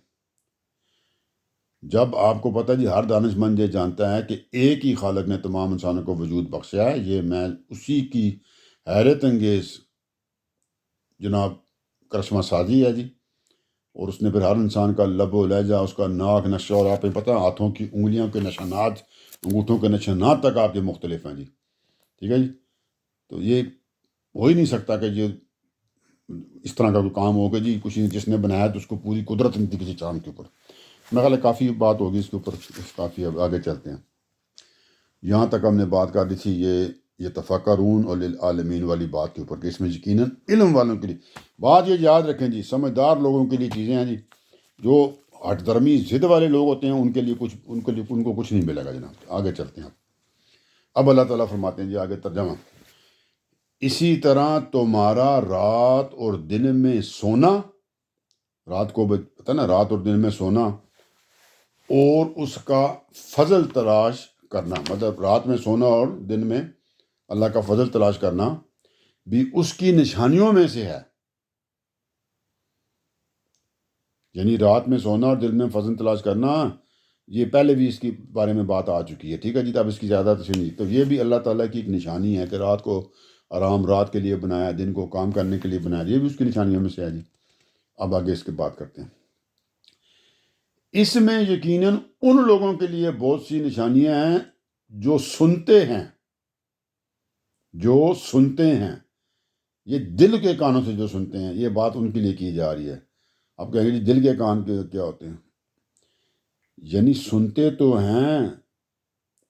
جب آپ کو پتہ جی ہر دانش مند یہ جانتا ہے کہ ایک ہی خالق نے تمام انسانوں کو وجود بخشا ہے، یہ میں اسی کی حیرت انگیز جناب کرشمہ سازی ہے جی، اور اس نے پھر ہر انسان کا لب و لہجہ، اس کا ناک نقشہ، اور آپ کو پتہ ہاتھوں کی انگلیوں کے نشانات، انگوٹھوں کے نشانات تک آپ کے مختلف ہیں جی، ٹھیک ہے جی۔ تو یہ ہو ہی نہیں سکتا کہ یہ اس طرح کا کوئی کام ہوگا جی، کچھ جس نے بنایا تو اس کو پوری قدرت نہیں تھی کسی چاند کے اوپر۔ میں خیال ہے کافی بات ہوگی اس کے اوپر، کافی اب آگے چلتے ہیں۔ یہاں تک ہم نے بات کر دی تھی یہ تفکرون اور للعالمین والی بات کے اوپر، کہ اس میں یقیناً علم والوں کے لیے بات یہ یاد رکھیں جی، سمجھدار لوگوں کے لیے چیزیں ہیں جی، جو ہٹ درمی ضد والے لوگ ہوتے ہیں ان کے لیے ان کو کچھ نہیں ملے گا جناب۔ آگے چلتے ہیں اب اللہ تعالیٰ فرماتے ہیں جی، آگے ترجمہ، اسی طرح تمہارا رات اور دن میں سونا، رات کو پتہ نا، رات اور دن میں سونا اور اس کا فضل تلاش کرنا، مطلب رات میں سونا اور دن میں اللہ کا فضل تلاش کرنا بھی اس کی نشانیوں میں سے ہے، یعنی رات میں سونا اور دن میں فضل تلاش کرنا، یہ پہلے بھی اس کے بارے میں بات آ چکی ہے، ٹھیک ہے جی، تو اب اس کی زیادہ تشریح نہیں، تو یہ بھی اللہ تعالیٰ کی ایک نشانی ہے کہ رات کو آرام رات کے لیے بنایا، دن کو کام کرنے کے لیے بنایا، یہ بھی اس کی نشانیوں میں سے ہے جی۔ اب آگے اس کی بات کرتے ہیں، اس میں یقیناً ان لوگوں کے لیے بہت سی نشانیاں ہیں جو سنتے ہیں، یہ دل کے کانوں سے جو سنتے ہیں، یہ بات ان کے لیے کی جا رہی ہے۔ اب کہیں گے جی دل کے کان کے کیا ہوتے ہیں، یعنی سنتے تو ہیں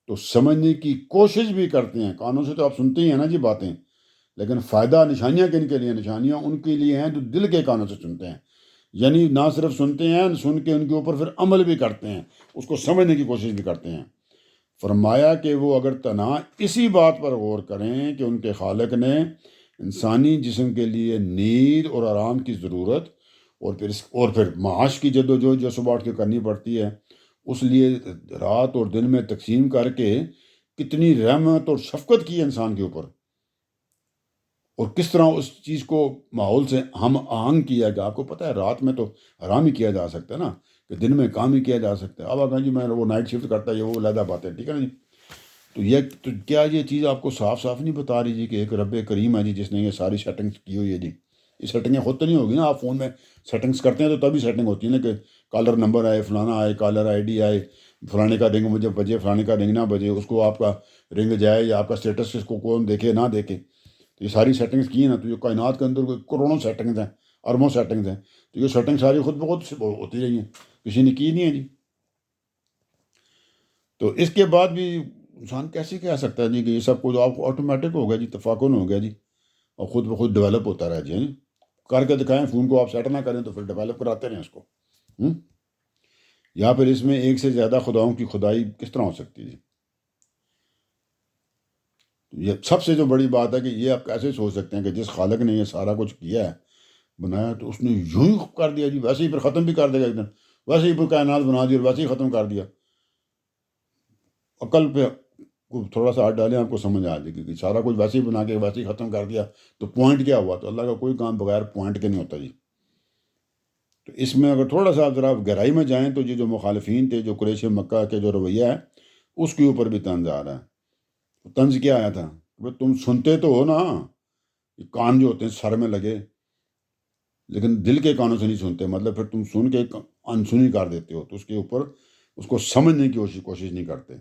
تو سمجھنے کی کوشش بھی کرتے ہیں، کانوں سے تو آپ سنتے ہی ہیں نا جی باتیں، لیکن فائدہ نشانیاں کن کے لیے، نشانیاں ان کے لیے ہیں جو دل کے کانوں سے سنتے ہیں، یعنی نہ صرف سنتے ہیں، سن کے ان کے اوپر پھر عمل بھی کرتے ہیں، اس کو سمجھنے کی کوشش بھی کرتے ہیں۔ فرمایا کہ وہ اگر تنہا اسی بات پر غور کریں کہ ان کے خالق نے انسانی جسم کے لیے نیند اور آرام کی ضرورت، اور پھر معاش کی جد و جہد جو صبح اٹھ کے کرنی پڑتی ہے، اس لیے رات اور دن میں تقسیم کر کے کتنی رحمت اور شفقت کی ہے انسان کے اوپر، اور کس طرح اس چیز کو ماحول سے ہم آہنگ کیا گیا. آپ کو پتہ ہے رات میں تو آرام ہی کیا جا سکتا ہے نا، کہ دن میں کام ہی کیا جا سکتا ہے. اب آگے جی میں وہ نائٹ شفٹ کرتا ہے، یہ وہ علیحدہ بات ہے، ٹھیک ہے نا جی. تو کیا یہ چیز آپ کو صاف صاف نہیں بتا رہی جی کہ ایک رب کریم ہے جی جس نے یہ ساری سیٹنگس کی ہوئی ہے جی. یہ سیٹنگیں خود تو نہیں ہوگی نا، آپ فون میں سیٹنگس کرتے ہیں تو تبھی سیٹنگ ہوتی ہے نا، کہ کالر نمبر آئے، فلانا آئے، کالر آئی ڈی آئے، فلانے کا رنگ مجھے بجے، فلانے کا رنگ نہ بجے، اس کو آپ کا رنگ جائے یا آپ کا اسٹیٹس اس کو کون دیکھے نہ دیکھے. تو یہ ساری سیٹنگس کی ہیں نا. تو یہ کائنات کے اندر کروڑوں سیٹنگز ہیں، اربوں سیٹنگز ہیں. تو یہ سیٹنگ ساری خود بخود ہوتی رہی ہیں، کسی نے کی نہیں ہے جی. تو اس کے بعد بھی انسان کیسے کہہ سکتا ہے جی کہ یہ سب کچھ آپ کو آٹومیٹک ہو گیا جی، تفاقن ہو گیا جی، اور خود بخود ڈیولپ ہوتا رہا جی. کر کے دکھائیں، فون کو آپ سیٹ نہ کریں تو پھر ڈیولپ کراتے رہیں اس کو. یا پھر اس میں ایک سے زیادہ خداؤں کی خدائی کس طرح ہو سکتی ہے جی؟ یہ سب سے جو بڑی بات ہے کہ یہ آپ کیسے سوچ سکتے ہیں کہ جس خالق نے یہ سارا کچھ کیا ہے، بنایا، تو اس نے یوں ہی کر دیا جی، ویسے ہی پھر ختم بھی کر دے گا ایک دن، ویسے ہی پھر کائنات بنا دی اور ویسے ہی ختم کر دیا. عقل پہ تھوڑا سا ہاتھ ڈالیں، آپ کو سمجھ آ جائے گی کہ سارا کچھ ویسے ہی بنا کے ویسے ہی ختم کر دیا تو پوائنٹ کیا ہوا. تو اللہ کا کوئی کام بغیر پوائنٹ کے نہیں ہوتا جی. تو اس میں اگر تھوڑا سا ذرا گہرائی میں جائیں تو یہ جو مخالفین تھے، جو قریش مکہ کے جو رویہ ہے، اس کے اوپر بھی طنز آ رہا ہے. طنز کیا آیا تھا؟ تم سنتے تو ہو نا، یہ کان جو ہوتے ہیں سر میں لگے، لیکن دل کے کانوں سے نہیں سنتے. مطلب پھر تم سن کے انسنی کر دیتے ہو، تو اس کے اوپر اس کو سمجھنے کی کوشش نہیں کرتے،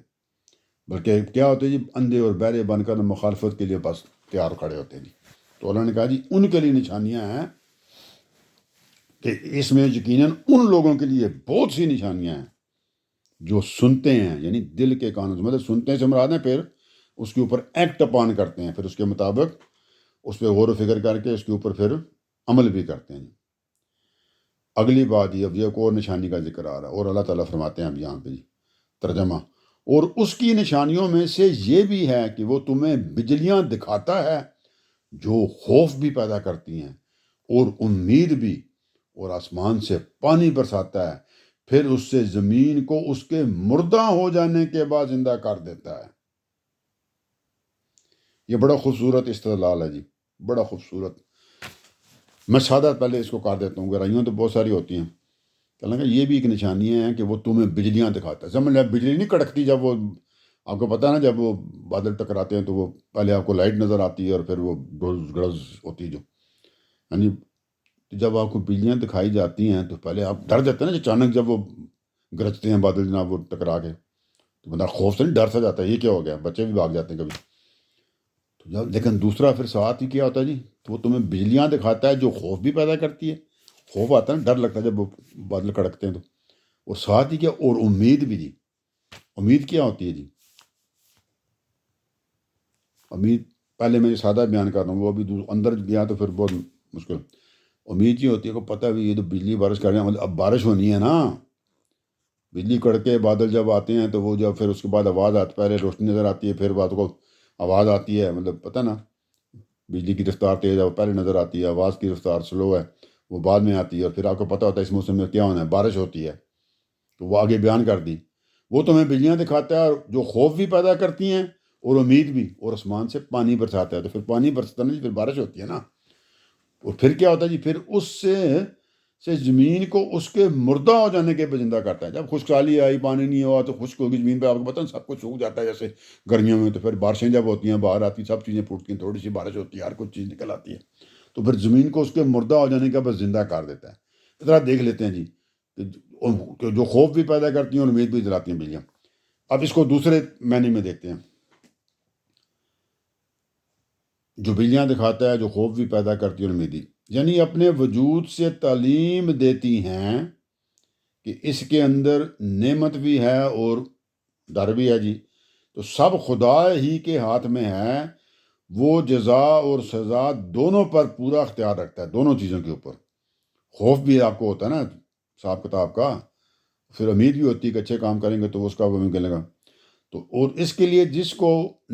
بلکہ کیا ہوتے ہیں جی، اندھے اور بہرے بن کر مخالفت کے لیے بس تیار کھڑے ہوتے ہیں جی. تو اللہ نے کہا جی ان کے لیے نشانیاں ہیں، کہ اس میں یقیناً ان لوگوں کے لیے بہت سی نشانیاں ہیں جو سنتے ہیں، یعنی دل کے کانوں سے. مطلب سنتے ہیں سے مراد ہے پھر اس کے اوپر ایکٹ اپان کرتے ہیں، پھر اس کے مطابق اس پہ غور و فکر کر کے اس کے اوپر پھر عمل بھی کرتے ہیں. اگلی بات یہ، اب یہ کو اور نشانی کا ذکر آ رہا ہے، اور اللہ تعالیٰ فرماتے ہیں اب یہاں پہ جی ترجمہ، اور اس کی نشانیوں میں سے یہ بھی ہے کہ وہ تمہیں بجلیاں دکھاتا ہے جو خوف بھی پیدا کرتی ہیں اور امید بھی، اور آسمان سے پانی برساتا ہے، پھر اس سے زمین کو اس کے مردہ ہو جانے کے بعد زندہ کر دیتا ہے. یہ بڑا خوبصورت استدلال ہے جی، بڑا خوبصورت. میں سادہ پہلے اس کو کر دیتا ہوں، گہرائیوں تو بہت ساری ہوتی ہیں. کہ یہ بھی ایک نشانی ہے کہ وہ تمہیں بجلیاں دکھاتا ہے. سمجھ لیں بجلی نہیں کڑکتی جب وہ، آپ کو پتہ ہے نا، جب وہ بادل ٹکراتے ہیں تو وہ پہلے آپ کو لائٹ نظر آتی ہے اور پھر وہ ڈرز گرز ہوتی ہے جو، یعنی جب آپ کو بجلیاں دکھائی جاتی ہیں تو پہلے آپ ڈر جاتے ہیں نا، اچانک جب وہ گرجتے ہیں بادل جناب وہ ٹکرا کے، تو بندہ خوف سے نہیں ڈر سا جاتا ہے، یہ کیا ہو گیا، بچے بھی بھاگ جاتے ہیں کبھی. تو لیکن دوسرا پھر ساتھ ہی کیا ہوتا ہے جی، تو وہ تمہیں بجلیاں دکھاتا ہے جو خوف بھی پیدا کرتی ہے. خوف آتا ہے نا، ڈر لگتا ہے جب وہ بادل کڑکتے ہیں تو. اور ساتھ ہی کیا، اور امید بھی جی. امید کیا ہوتی ہے جی؟ امید پہلے میں سادہ بیان کر رہا ہوں، وہ ابھی اندر گیا تو پھر بہت مشکل. امید یہ ہوتی ہے کہ پتہ بھی یہ تو بجلی بارش کر رہے ہیں، مطلب اب بارش ہونی ہے نا. بجلی کڑکے بادل جب آتے ہیں تو وہ جب پھر اس کے بعد آواز آتی، پہلے روشنی نظر آتی ہے، پھر بات کو آواز آتی ہے. مطلب پتہ نا، بجلی کی رفتار تیز ہے وہ پہلے نظر آتی ہے، آواز کی رفتار سلو ہے وہ بعد میں آتی ہے. اور پھر آپ کو پتہ ہوتا ہے اس موسم میں کیا ہونا ہے، بارش ہوتی ہے، تو وہ آگے بیان کر دی. وہ تمہیں بجلیاں دکھاتا ہے جو خوف بھی پیدا کرتی ہیں اور امید بھی، اور آسمان سے پانی برساتا ہے. تو پھر پانی برستا نہیں، پھر بارش ہوتی ہے نا. اور پھر کیا ہوتا ہے جی، پھر اس سے زمین کو اس کے مردہ ہو جانے کے پہ زندہ کرتا ہے. جب خشکسالی آئی، پانی نہیں ہوا تو خشک ہوگی زمین پہ، آپ کو پتہ ہے سب کچھ سوکھ جاتا ہے جیسے گرمیوں میں. تو پھر بارشیں جب ہوتی ہیں، باہر آتی، سب چیزیں پھوٹتی ہیں، تھوڑی سی بارش ہوتی ہے، ہر کچھ چیز نکل آتی ہے، تو پھر زمین کو اس کے مردہ ہو جانے کا بس زندہ کر دیتا ہے. اس طرح دیکھ لیتے ہیں جی کہ جو خوف بھی پیدا کرتی ہیں اور امید بھی دلاتی ہیں بجلیاں. اب اس کو دوسرے معنی میں دیکھتے ہیں. جو بجلیاں دکھاتا ہے جو خوف بھی پیدا کرتی ہے اور امیدی، یعنی اپنے وجود سے تعلیم دیتی ہیں کہ اس کے اندر نعمت بھی ہے اور ڈر بھی ہے جی. تو سب خدا ہی کے ہاتھ میں ہے، وہ جزا اور سزا دونوں پر پورا اختیار رکھتا ہے، دونوں چیزوں کے اوپر. خوف بھی آپ کو ہوتا ہے نا حساب کتاب کا، پھر امید بھی ہوتی ہے کہ اچھے کام کریں گے تو اس کا وہ ملے گا. تو اور اس کے لیے جس کو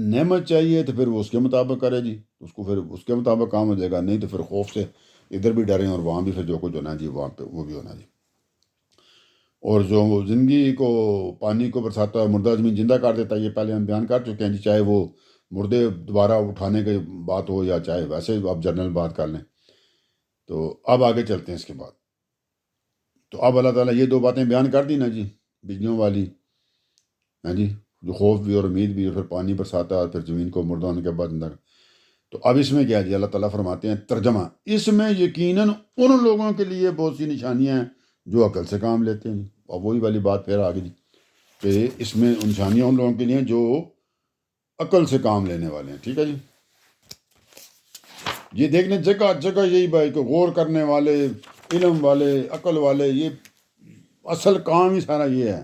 نعمت چاہیے تو پھر وہ اس کے مطابق کرے جی، اس کو پھر اس کے مطابق کام ہو جائے گا. نہیں تو پھر خوف سے ادھر بھی ڈریں اور وہاں بھی پھر جو کچھ ہونا جی وہاں پہ وہ بھی ہونا جی. اور جو زندگی کو پانی کو برساتا ہے، مردہ زمین زندہ کر دیتا ہے، یہ پہلے ہم بیان کر چکے ہیں جی. چاہے وہ مردے دوبارہ اٹھانے کی بات ہو یا چاہے ویسے آپ جنرل بات کر لیں. تو اب آگے چلتے ہیں اس کے بعد. تو اب اللہ تعالیٰ یہ دو باتیں بیان کر دی نا جی، بجلیوں والی، ہاں جی، جو خوف بھی اور امید بھی، اور پھر پانی برساتا ہے اور پھر زمین کو مردہ ہونے کے بعد اندر. تو اب اس میں کیا جی، اللہ تعالیٰ فرماتے ہیں ترجمہ، اس میں یقیناً ان لوگوں کے لیے بہت سی نشانیاں ہیں جو عقل سے کام لیتے ہیں جی. اور وہی والی بات پھر آگے جی کہ اس میں نشانیاں ان لوگوں کے لیے جو عقل سے کام لینے والے ہیں. ٹھیک ہے جی. یہ دیکھنے جگہ جگہ یہی بھائی کہ غور کرنے والے، علم والے، عقل والے، یہ اصل کام ہی سارا یہ ہے.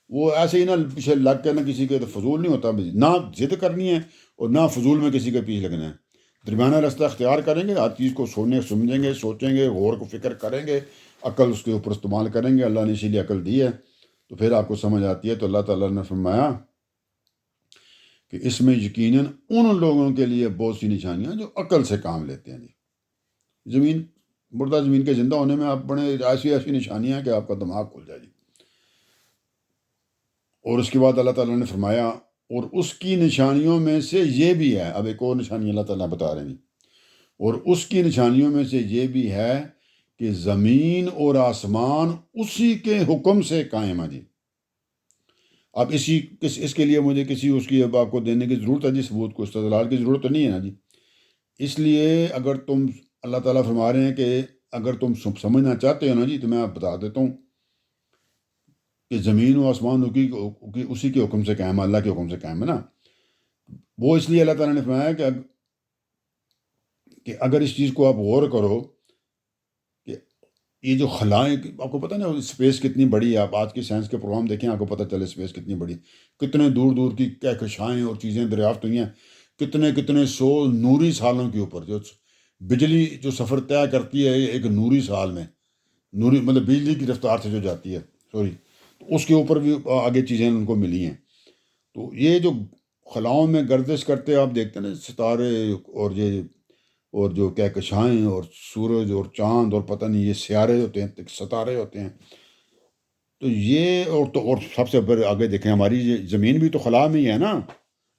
وہ ایسے ہی نہ پیچھے لگ کے نہ کسی کے فضول نہیں ہوتا، نہ ضد کرنی ہے اور نہ فضول میں کسی کے پیچھے لگنا ہے. درمیانہ راستہ اختیار کریں گے، ہر چیز کو سمجھیں گے، سوچیں گے، غور کو فکر کریں گے، عقل اس کے اوپر استعمال کریں گے. اللہ نے اسی لیے عقل دی ہے، تو پھر آپ کو سمجھ آتی ہے. تو اللہ تعالیٰ نے فرمایا کہ اس میں یقیناً ان لوگوں کے لیے بہت سی نشانیاں جو عقل سے کام لیتے ہیں جی. زمین، مردہ زمین کے زندہ ہونے میں آپ بڑے ایسی ایسی نشانیاں ہیں کہ آپ کا دماغ کھل جائے جی. اور اس کے بعد اللہ تعالیٰ نے فرمایا اور اس کی نشانیوں میں سے یہ بھی ہے. اب ایک اور نشانی اللہ تعالیٰ بتا رہے ہیں جی. اور اس کی نشانیوں میں سے یہ بھی ہے کہ زمین اور آسمان اسی کے حکم سے قائم ہے جی. اب اس کے لیے مجھے کسی اس کی اب آپ کو دینے کی ضرورت ہے جی، ثبوت کو، استدلال کی ضرورت تو نہیں ہے نا جی. اس لیے اگر تم، اللہ تعالیٰ فرما رہے ہیں کہ اگر تم سمجھنا چاہتے ہو نا جی، تو میں آپ بتا دیتا ہوں کہ زمین و آسمان اسی کے حکم سے قائم ہے، اللہ کے حکم سے قائم ہے نا. وہ اس لیے اللہ تعالیٰ نے فرمایا کہ اگر اس چیز کو آپ غور کرو کہ یہ جو خلائیں، آپ کو پتہ نا اسپیس کتنی بڑی ہے. آپ آج کے سائنس کے پروگرام دیکھیں، آپ کو پتہ چلے اسپیس کتنی بڑی، کتنے دور دور کی کہکشائیں اور چیزیں دریافت ہوئی ہیں، کتنے سو نوری سالوں کے اوپر. جو بجلی جو سفر طے کرتی ہے ایک نوری سال میں، نوری مطلب بجلی کی رفتار سے جو جاتی ہے، سوری، تو اس کے اوپر بھی آگے چیزیں ان کو ملی ہیں. تو یہ جو خلاؤں میں گردش کرتے آپ دیکھتے ہیں نا ستارے، اور جو کہکشائیں اور سورج اور چاند اور پتہ نہیں یہ سیارے ہوتے ہیں، ستارے ہوتے ہیں. تو یہ اور سب سے پھر آگے دیکھیں ہماری یہ زمین بھی تو خلا میں ہی ہے نا.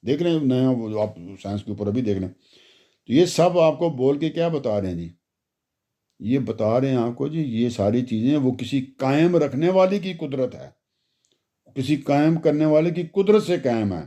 دیکھ رہے ہیں نیا، آپ سائنس کے اوپر ابھی دیکھ لیں. تو یہ سب آپ کو بول کے کیا بتا رہے ہیں جی؟ یہ بتا رہے ہیں آپ کو جی، یہ ساری چیزیں وہ کسی قائم رکھنے والی کی قدرت ہے، کسی قائم کرنے والے کی قدرت سے قائم ہے،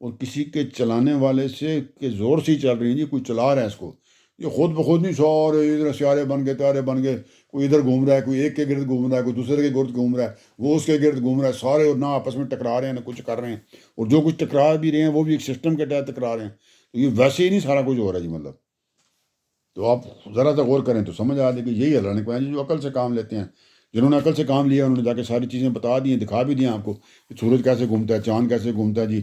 اور کسی کے چلانے والے سے کے زور سے ہی چل رہی ہیں جی. کوئی چلا رہا ہے اس کو، یہ خود بخود نہیں. سارے ادھر سیارے بن گئے، تارے بن گئے، کوئی ادھر گھوم رہا ہے، کوئی ایک کے گرد گھوم رہا ہے، کوئی دوسرے کے گرد گھوم رہا ہے، وہ اس کے گرد گھوم رہا ہے، سارے اور نہ آپس میں ٹکرا رہے ہیں نہ کچھ کر رہے ہیں. اور جو کچھ ٹکرا بھی رہے ہیں وہ بھی ایک سسٹم کے تحت ٹکرا رہے ہیں. تو یہ ویسے ہی نہیں سارا کچھ ہو رہا ہے جی. مطلب تو آپ ذرا سا غور کریں تو سمجھ آ جائے کہ یہی اللہ نے کہا جی جو عقل سے کام لیتے ہیں. جنہوں نے عقل سے کام لیا انہوں نے جا کے ساری چیزیں بتا دی ہیں، دکھا بھی دیا آپ کو کہ سورج کیسے گھومتا ہے، چاند کیسے گھومتا ہے جی،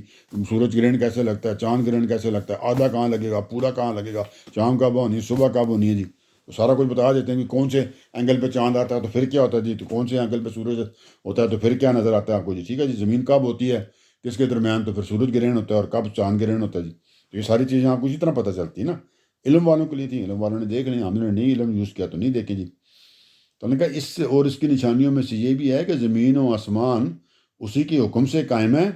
سورج گرہن کیسے لگتا ہے، چاند گرہن کیسے لگتا ہے، آدھا کہاں لگے گا، پورا کہاں لگے گا، شام کب ہونی ہے، صبح کب ہونی ہے جی. تو سارا کچھ بتا دیتے ہیں کہ کون سے اینگل پہ چاند آتا ہے تو پھر کیا ہوتا ہے جی، تو کون سے اینگل پہ سورج ہوتا ہے تو پھر کیا نظر آتا ہے آپ کو جی. ٹھیک ہے جی. زمین کب ہوتی ہے کس کے درمیان تو پھر سورج گرہن ہوتا ہے، اور کب چاند گرہن ہوتا ہے جی. تو یہ ساری چیزیں آپ کو اسی طرح پتہ چلتی ہے نا. علم والوں کے لیے تھی، علم والوں نے دیکھ لیں، ہم نے نہیں علم یوز کیا تو نہیں دیکھیں جی. تو نے کہا اس سے اور اس کی نشانیوں میں سے یہ بھی ہے کہ زمین و آسمان اسی کے حکم سے قائم ہے.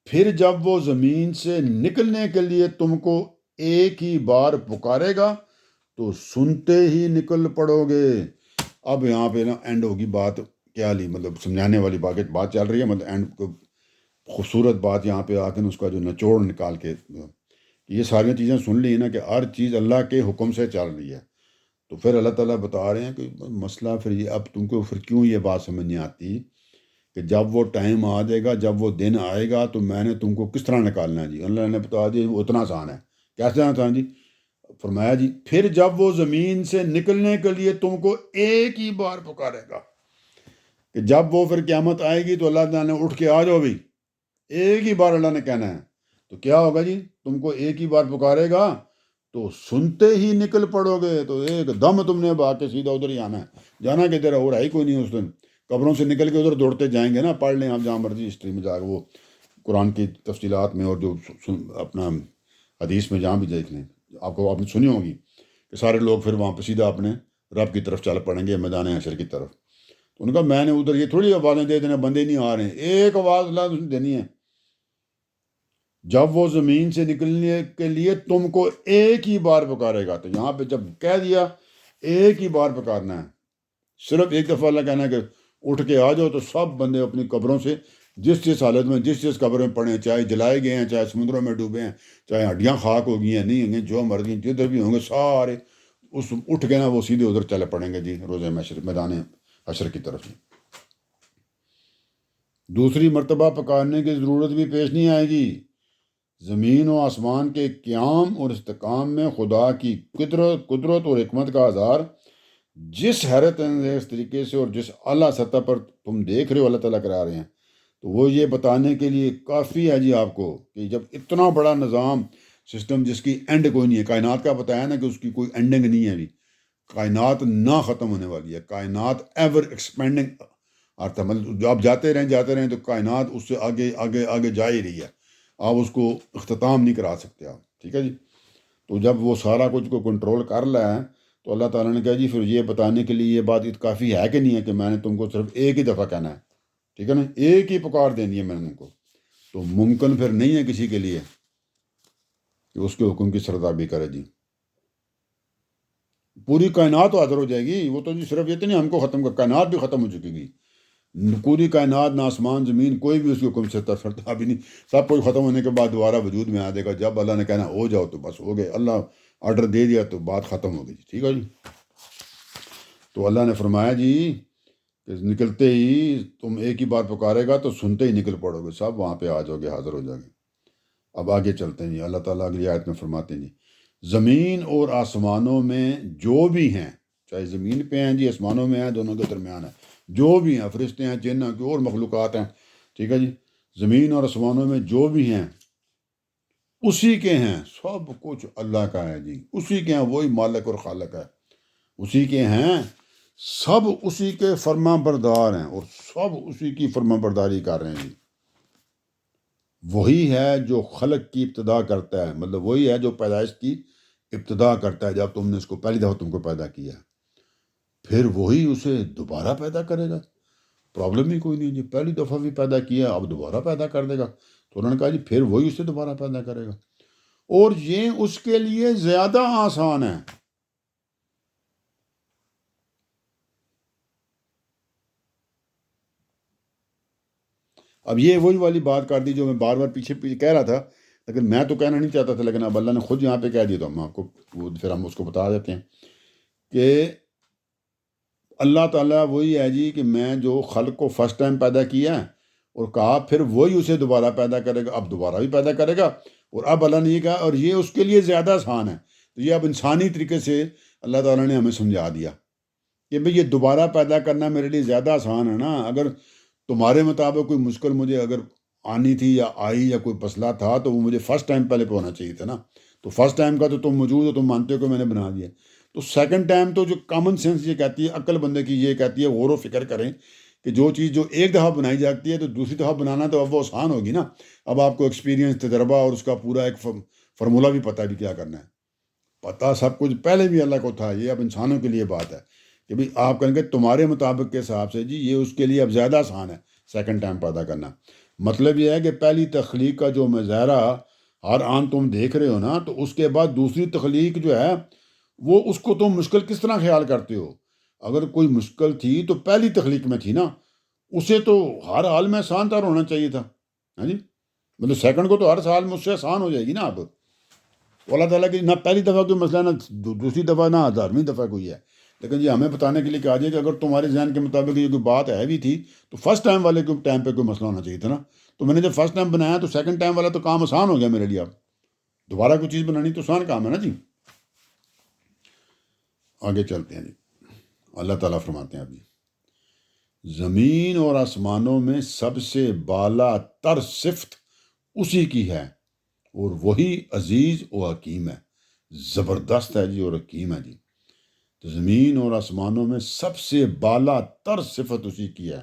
پھر جب وہ زمین سے نکلنے کے لیے تم کو ایک ہی بار پکارے گا تو سنتے ہی نکل پڑو گے. اب یہاں پہ نا اینڈ ہوگی بات، کیا لی مطلب سمجھانے والی بات چل رہی ہے، مطلب اینڈ کو خوبصورت بات یہاں پہ آ کے اس کا جو نچوڑ نکال کے یہ ساری چیزیں سن لی نا کہ ہر چیز اللہ کے حکم سے چل رہی ہے. تو پھر اللہ تعالیٰ بتا رہے ہیں کہ مسئلہ پھر یہ، اب تم کو پھر کیوں یہ بات سمجھ نہیں آتی کہ جب وہ ٹائم آ جائے گا، جب وہ دن آئے گا تو میں نے تم کو کس طرح نکالنا ہے جی. اللہ نے بتا دیا وہ اتنا آسان ہے. کیسے آسان جی؟ فرمایا جی پھر جب وہ زمین سے نکلنے کے لیے تم کو ایک ہی بار پکارے گا، کہ جب وہ پھر قیامت آئے گی تو اللہ تعالیٰ نے اٹھ کے آ جاؤ بھی، ایک ہی بار اللہ نے کہنا ہے. تو کیا ہوگا جی؟ تم کو ایک ہی بار پکارے گا تو سنتے ہی نکل پڑو گے. تو ایک دم تم نے با کے سیدھا ادھر ہی آنا ہے. جانا کہ تیرا ہو رہا ہی کوئی نہیں اس دن. قبروں سے نکل کے ادھر دوڑتے جائیں گے نا. پڑھ لیں آپ جہاں مرضی ہسٹری میں جا کے، وہ قرآن کی تفصیلات میں، اور جو اپنا حدیث میں جہاں بھی دیکھ لیں، آپ نے سنی ہوگی کہ سارے لوگ پھر وہاں پہ سیدھا اپنے رب کی طرف چل پڑیں گے، میدان حشر کی طرف. تو ان کا میں نے ادھر یہ تھوڑی آوازیں دے دینا، بندے نہیں آ رہے ہیں. ایک آواز اللہ نے دینی ہے. جب وہ زمین سے نکلنے کے لیے تم کو ایک ہی بار پکارے گا، تو یہاں پہ جب کہہ دیا ایک ہی بار پکارنا ہے، صرف ایک دفعہ اللہ کہنا ہے کہ اٹھ کے آ جاؤ، تو سب بندے اپنی قبروں سے جس حالت میں جس قبر میں پڑے ہیں، چاہے جلائے گئے ہیں، چاہے سمندروں میں ڈوبے ہیں، چاہے ہڈیاں خاک ہو گئی ہیں، نہیں ہوں گے، جو مر گئی جدھر بھی ہوں گے سارے اس اٹھ کے نا وہ سیدھے ادھر چلے پڑیں گے جی، روز محشر میدان حشر کی طرف جی۔ دوسری مرتبہ پکارنے کی ضرورت بھی پیش نہیں آئے گی۔ زمین و آسمان کے قیام اور استحکام میں خدا کی قدرت اور حکمت کا اظہار جس حیرت انگیز طریقے سے اور جس اعلیٰ سطح پر تم دیکھ رہے ہو اللہ تعالیٰ کرا رہے ہیں، تو وہ یہ بتانے کے لیے کافی ہے جی آپ کو کہ جب اتنا بڑا نظام سسٹم جس کی اینڈ کوئی نہیں ہے، کائنات کا بتایا نا کہ اس کی کوئی اینڈنگ نہیں ہے ابھی، کائنات نہ ختم ہونے والی ہے، کائنات ایور ایکسپینڈنگ آتا، مطلب آپ جاتے رہیں تو کائنات اس سے آگے آگے آگے جا ہی رہی ہے، آپ اس کو اختتام نہیں کرا سکتے آپ، ٹھیک ہے جی۔ تو جب وہ سارا کچھ کو کنٹرول کر رہا ہے تو اللہ تعالیٰ نے کہا جی پھر یہ بتانے کے لیے یہ بات کافی ہے کہ نہیں ہے کہ میں نے تم کو صرف ایک ہی دفعہ کہنا ہے، ٹھیک ہے نا، ایک ہی پکار دینی ہے میں نے تم کو، تو ممکن پھر نہیں ہے کسی کے لیے کہ اس کے حکم کی سردابی کرے جی۔ پوری کائنات حاضر ہو جائے گی، وہ تو جی صرف یہ تو نہیں ہم کو ختم کر، کائنات بھی ختم ہو چکے گی، پوری کائنات نہ آسمان زمین کوئی بھی اس کے حکم سے سردابی نہیں، سب کچھ ختم ہونے کے بعد دوبارہ وجود میں آ جائے گا، جب اللہ نے کہنا ہو جاؤ تو بس ہو گئے، اللہ آرڈر دے دیا تو بات ختم ہو گئی، ٹھیک ہے جی۔ تو اللہ نے فرمایا جی کہ نکلتے ہی تم ایک ہی بار پکارے گا تو سنتے ہی نکل پڑو گے، سب وہاں پہ آ جاؤ گے، حاضر ہو جاؤ گے۔ اب آگے چلتے ہیں جی، اللہ تعالیٰ اگلی آیت میں فرماتے ہیں جی، زمین اور آسمانوں میں جو بھی ہیں، چاہے زمین پہ ہیں جی، آسمانوں میں ہیں، دونوں کے درمیان ہے، جو بھی ہیں، فرشتے ہیں، جن ہیں، اور مخلوقات ہیں، ٹھیک ہے جی، زمین اور آسمانوں میں جو بھی ہیں اسی کے ہیں، سب کچھ اللہ کا ہے جی، اسی کے ہیں، وہی مالک اور خالق ہے، اسی کے ہیں، سب اسی کے فرما بردار ہیں اور سب اسی کی فرما برداری کر رہے ہیں جی۔ وہی ہے جو خلق کی ابتدا کرتا ہے، مطلب وہی ہے جو پیدائش کی ابتدا کرتا ہے، جب تم نے اس کو پہلی دفعہ تم کو پیدا کیا، پھر وہی اسے دوبارہ پیدا کرے گا، پرابلم ہی کوئی نہیں جی، پہلی دفعہ بھی پیدا کیا اب دوبارہ پیدا کر دے گا، تو انہوں نے کہا جی پھر وہی اسے دوبارہ پیدا کرے گا، اور یہ اس کے لیے زیادہ آسان ہے۔ اب یہ وہی والی بات کر دی جو میں بار بار پیچھے کہہ رہا تھا، لیکن میں تو کہنا نہیں چاہتا تھا، لیکن اب اللہ نے خود یہاں پہ کہہ دیا، تو ہم آپ کو پھر ہم اس کو بتا دیتے ہیں کہ اللہ تعالیٰ وہی ہے جی کہ میں جو خلق کو فرسٹ ٹائم پیدا کیا ہے اور کہا پھر وہی اسے دوبارہ پیدا کرے گا، اب دوبارہ بھی پیدا کرے گا، اور اب اللہ نے یہ کہا اور یہ اس کے لیے زیادہ آسان ہے، تو یہ اب انسانی طریقے سے اللہ تعالیٰ نے ہمیں سمجھا دیا کہ بھئی یہ دوبارہ پیدا کرنا میرے لیے زیادہ آسان ہے نا، اگر تمہارے مطابق کوئی مشکل مجھے اگر آنی تھی یا آئی یا کوئی مسئلہ تھا تو وہ مجھے فرسٹ ٹائم پہلے پہ ہونا چاہیے تھا نا، تو فرسٹ ٹائم کا تو تم موجود ہو، تم مانتے ہو کہ میں نے بنا دیا، تو سیکنڈ ٹائم تو جو کامن سینس یہ کہتی ہے، عقل بندے کی یہ کہتی ہے، غور و فکر کریں کہ جو چیز جو ایک دفعہ بنائی جاتی ہے تو دوسری دفعہ بنانا تو اب وہ آسان ہوگی نا، اب آپ کو ایکسپیرینس، تجربہ اور اس کا پورا ایک فارمولہ بھی پتہ بھی کیا کرنا ہے، پتہ سب کچھ پہلے بھی اللہ کو تھا، یہ اب انسانوں کے لیے بات ہے کہ بھئی آپ کہیں گے تمہارے مطابق کے حساب سے جی یہ اس کے لیے اب زیادہ آسان ہے سیکنڈ ٹائم پیدا کرنا، مطلب یہ ہے کہ پہلی تخلیق کا جو مظاہرہ ہر آن تم دیکھ رہے ہو نا، تو اس کے بعد دوسری تخلیق جو ہے وہ اس کو تم مشکل کس طرح خیال کرتے ہو، اگر کوئی مشکل تھی تو پہلی تخلیق میں تھی نا، اسے تو ہر حال میں آسان تر ہونا چاہیے تھا، ہاں جی، مطلب سیکنڈ کو تو ہر سال میں اس سے آسان ہو جائے گی نا اب، تو اللہ تعالیٰ کی نہ پہلی دفعہ کوئی مسئلہ نہ دوسری دفعہ نہ 1000ویں دفعہ کوئی ہے، لیکن یہ ہمیں بتانے کے لیے کہا جائے کہ اگر تمہارے ذہن کے مطابق یہ کوئی بات ہے بھی تھی تو فرسٹ ٹائم والے کے ٹائم پہ کوئی مسئلہ ہونا چاہیے تھا نا، تو میں نے جب فرسٹ ٹائم بنایا تو سیکنڈ ٹائم والا تو کام آسان ہو گیا میرے لیے، اب دوبارہ کوئی چیز بنانی تو آسان کام ہے نا جی۔ آگے چلتے ہیں جی، اللہ تعالیٰ فرماتے ہیں ابھی، زمین اور آسمانوں میں سب سے بالا تر صفت اسی کی ہے اور وہی عزیز و حکیم ہے، زبردست ہے جی اور حکیم ہے جی، تو زمین اور آسمانوں میں سب سے بالا تر صفت اسی کی ہے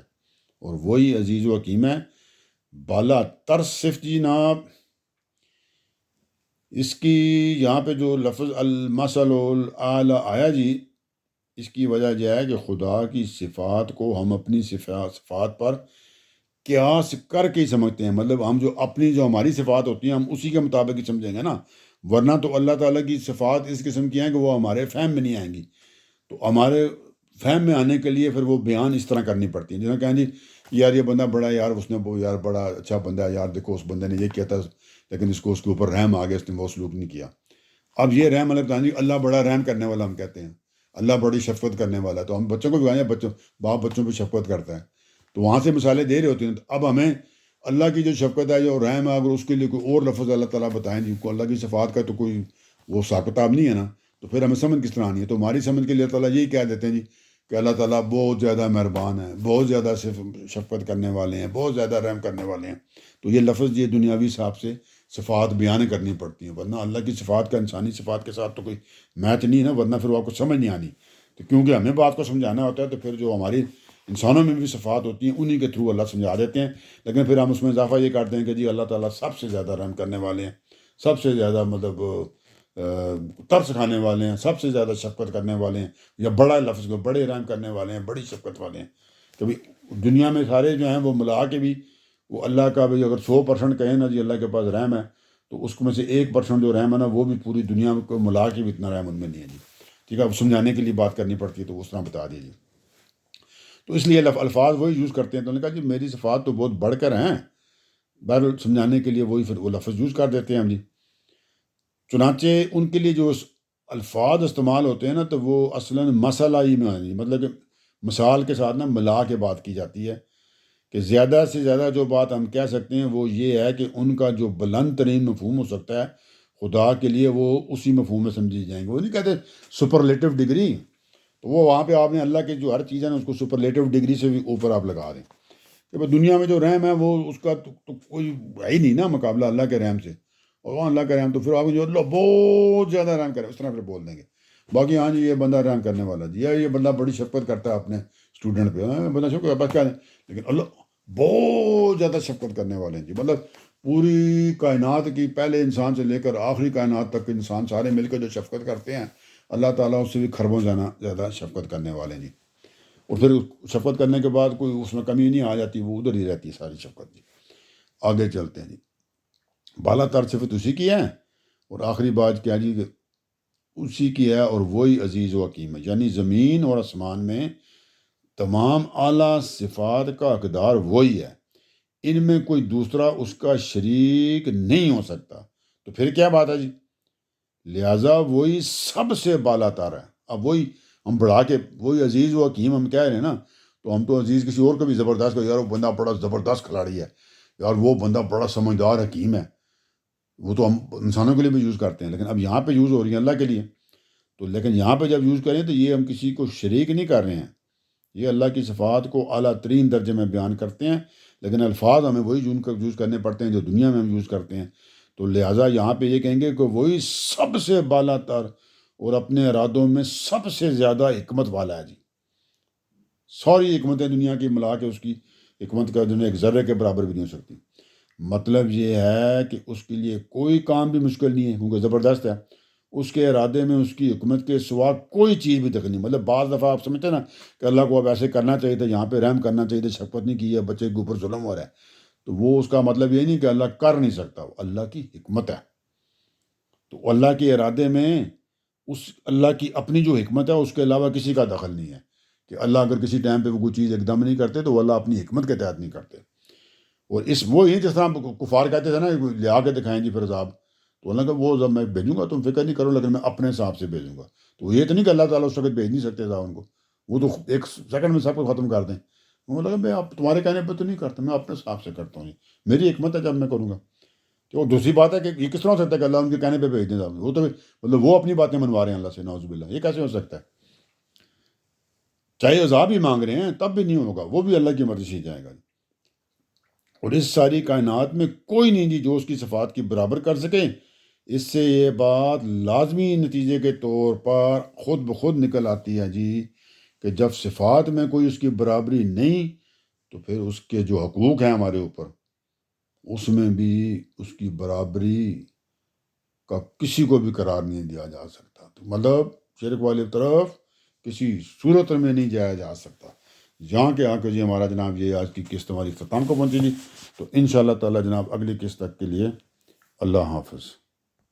اور وہی عزیز و حکیم ہے۔ بالا تر صفت جناب، اس کی یہاں پہ جو لفظ المثل الاعلی آیا جی، اس کی وجہ یہ ہے کہ خدا کی صفات کو ہم اپنی صفات پر قیاس کر کے ہی سمجھتے ہیں، مطلب ہم جو اپنی جو ہماری صفات ہوتی ہیں ہم اسی کے مطابق ہی سمجھیں گے نا، ورنہ تو اللہ تعالیٰ کی صفات اس قسم کی ہیں کہ وہ ہمارے فہم میں نہیں آئیں گی، تو ہمارے فہم میں آنے کے لیے پھر وہ بیان اس طرح کرنی پڑتی ہیں، جنہوں کہیں جی یار یہ بندہ بڑا یار اس نے وہ یار بڑا اچھا بندہ ہے یار، دیکھو اس بندے نے یہ کیا تھا لیکن اس کو اس کے اوپر رحم آ گیا، اس نے وہ سلوک نہیں کیا۔ اب یہ رحم اللہ تعالیٰ اللہ بڑا رحم کرنے والا ہم کہتے ہیں، اللہ بڑی شفقت کرنے والا ہے، تو ہم بچوں کو بھی کہیں بچوں باپ بچوں پہ شفقت کرتا ہے، تو وہاں سے مثالیں دے رہے ہوتے ہیں، تو اب ہمیں اللہ کی جو شفقت ہے جو رحم ہے اگر اس کے لیے کوئی اور لفظ اللہ تعالیٰ بتائیں جی کو اللہ کی صفات کا تو کوئی وہ حساب کتاب نہیں ہے نا، تو پھر ہمیں سمجھ کس طرح آنی ہے؟ تو ہماری سمجھ کے لیے اللہ تعالیٰ یہی کہہ دیتے ہیں جی کہ اللہ تعالیٰ بہت زیادہ مہربان ہے، بہت زیادہ شفقت کرنے والے ہیں، بہت زیادہ رحم کرنے والے ہیں، تو یہ لفظ یہ دنیاوی حساب سے صفات بیان کرنی پڑتی ہیں، ورنہ اللہ کی صفات کا انسانی صفات کے ساتھ تو کوئی میچ نہیں ہے نا، ورنہ پھر وہ آپ کو سمجھ نہیں آنی، تو کیونکہ ہمیں بات کو سمجھانا ہوتا ہے تو پھر جو ہماری انسانوں میں بھی صفات ہوتی ہیں انہی کے تھرو اللہ سمجھا دیتے ہیں، لیکن پھر ہم اس میں اضافہ یہ کرتے ہیں کہ جی اللہ تعالیٰ سب سے زیادہ رحم کرنے والے ہیں، سب سے زیادہ مطلب ترس کھانے والے ہیں، سب سے زیادہ شفقت کرنے والے ہیں، یا بڑا لفظ کو بڑے رحم کرنے والے ہیں، بڑی شفقت والے ہیں۔ کبھی دنیا میں سارے جو ہیں وہ ملا کے بھی وہ اللہ کا بھی اگر 100% کہیں نا جی اللہ کے پاس رحم ہے تو اس میں سے 1% جو رحم ہے نا وہ بھی پوری دنیا کو ملا کے بھی اتنا رحم ان میں نہیں ہے جی، ٹھیک ہے، اب سمجھانے کے لیے بات کرنی پڑتی ہے تو اس طرح بتا دیجیے، تو اس لیے الفاظ وہی یوز کرتے ہیں، تو انہوں نے کہا جی میری صفات تو بہت بڑھ کر ہیں، بہرحال سمجھانے کے لیے وہی پھر وہ لفظ یوز کر دیتے ہیں ہم جی، چنانچہ ان کے لیے جو الفاظ استعمال ہوتے ہیں نا تو وہ اصلاً مسئلہ ہی میں آئی، مطلب کہ مثال کے ساتھ نا ملا کے بات کی جاتی ہے کہ زیادہ سے زیادہ جو بات ہم کہہ سکتے ہیں وہ یہ ہے کہ ان کا جو بلند ترین مفہوم ہو سکتا ہے خدا کے لیے وہ اسی مفہوم میں سمجھی جائیں گے، وہ نہیں کہتے سپرلیٹو ڈگری، تو وہ وہاں پہ آپ نے اللہ کی جو ہر چیز ہے نا اس کو سپرلیٹو ڈگری سے بھی اوپر آپ لگا دیں کہ بھائی دنیا میں جو رحم ہے وہ اس کا تو کوئی ہے ہی نہیں نا مقابلہ اللہ کے رحم سے، اور وہاں اللہ کا رحم تو پھر آپ جو اللہ بہت زیادہ رحم کرے اس طرح پھر بول دیں گے، باقی ہاں جی یہ بندہ رحم کرنے والا جی، یا یہ بندہ بڑی شفقت کرتا ہے اپنے اسٹوڈنٹ پہ، ہاں بندہ شفقت بس کیا ہے، لیکن اللہ بہت زیادہ شفقت کرنے والے ہیں جی، مطلب پوری کائنات کی پہلے انسان سے لے کر آخری کائنات تک انسان سارے مل کر جو شفقت کرتے ہیں اللہ تعالیٰ اس سے بھی خربوں زیادہ شفقت کرنے والے ہیں جی، اور پھر شفقت کرنے کے بعد کوئی اس میں کمی نہیں آ جاتی، وہ ادھر ہی رہتی ہے ساری شفقت جی۔ آگے چلتے ہیں جی، بالا تر صفت اسی کی ہے، اور آخری بات کیا جی کہ اسی کی ہے اور وہی عزیز و حکیم ہے، یعنی زمین اور آسمان میں تمام اعلیٰ صفات کا حقدار وہی ہے، ان میں کوئی دوسرا اس کا شریک نہیں ہو سکتا، تو پھر کیا بات ہے جی، لہٰذا وہی سب سے بالا تر ہے۔ اب وہی ہم بڑھا کے وہی عزیز و حکیم ہم کہہ رہے ہیں نا، تو ہم تو عزیز کسی اور کو بھی زبردست کو یار وہ بندہ بڑا زبردست کھلاڑی ہے، یار وہ بندہ بڑا سمجھدار حکیم ہے، وہ تو ہم انسانوں کے لیے بھی یوز کرتے ہیں، لیکن اب یہاں پہ یوز ہو رہی ہے اللہ کے لیے، تو لیکن یہاں پہ جب یوز کریں تو یہ ہم کسی کو شریک نہیں کر رہے ہیں، یہ اللہ کی صفات کو اعلیٰ ترین درجے میں بیان کرتے ہیں، لیکن الفاظ ہمیں وہی یوز کرنے پڑتے ہیں جو دنیا میں ہم یوز کرتے ہیں، تو لہٰذا یہاں پہ یہ کہیں گے کہ وہی سب سے بالا تر اور اپنے ارادوں میں سب سے زیادہ حکمت والا ہے جی، ساری حکمتیں دنیا کی ملا کے اس کی حکمت کا دنیا ایک ذرے کے برابر بھی نہیں ہو سکتی، مطلب یہ ہے کہ اس کے لیے کوئی کام بھی مشکل نہیں ہے کیونکہ زبردست ہے، اس کے ارادے میں اس کی حکمت کے سوا کوئی چیز بھی دخل نہیں، مطلب بعض دفعہ آپ سمجھتے ہیں نا کہ اللہ کو اب ایسے کرنا چاہیے تھا، یہاں پہ رحم کرنا چاہیے تھا، شفقت نہیں کی ہے، بچے کے اوپر ظلم ہو رہا ہے، تو وہ اس کا مطلب یہ نہیں کہ اللہ کر نہیں سکتا، وہ اللہ کی حکمت ہے، تو اللہ کے ارادے میں اس اللہ کی اپنی جو حکمت ہے اس کے علاوہ کسی کا دخل نہیں ہے، کہ اللہ اگر کسی ٹائم پہ وہ کوئی چیز ایک دم نہیں کرتے تو وہ اللہ اپنی حکمت کے تحت نہیں کرتے، اور اس وہ یہ جس طرح کفار کہتے تھے نا لیا کے دکھائیں جی پھر عذاب، تو اللہ کہ وہ جب میں بھیجوں گا تم فکر نہیں کرو لیکن میں اپنے حساب سے بھیجوں گا، تو یہ تو نہیں کہ اللہ تعالیٰ اس وقت بھیج نہیں سکتے تھا ان کو، وہ تو ایک سیکنڈ میں سب کو ختم کر دیں، وہ لگا میں آپ تمہارے کہنے پہ تو نہیں کرتا، میں اپنے حساب سے کرتا ہوں، میری حکمت ہے جب میں کروں گا، تو دوسری بات ہے کہ یہ کس طرح ہو سکتا ہے کہ اللہ ان کے کہنے پہ بھیج دیں، وہ تو مطلب وہ اپنی باتیں منوا رہے ہیں اللہ سے، نعوذ باللہ، یہ کیسے ہو سکتا ہے، چاہے عذاب ہی مانگ رہے ہیں تب بھی نہیں ہوگا، وہ بھی اللہ کی مرضی سے جائے گا، اور اس ساری کائنات میں کوئی نہیں جی جو اس کی صفات کی برابر کر سکے، اس سے یہ بات لازمی نتیجے کے طور پر خود بخود نکل آتی ہے جی کہ جب صفات میں کوئی اس کی برابری نہیں تو پھر اس کے جو حقوق ہیں ہمارے اوپر اس میں بھی اس کی برابری کا کسی کو بھی قرار نہیں دیا جا سکتا، تو مطلب شرک والی طرف کسی صورت میں نہیں جایا جا سکتا، یہاں کے آ کے جی ہمارا جناب یہ آج کی قسط ہماری اختتام کو پہنچے گی. تو انشاءاللہ تعالی جناب اگلی قسط تک کے لیے اللہ حافظ.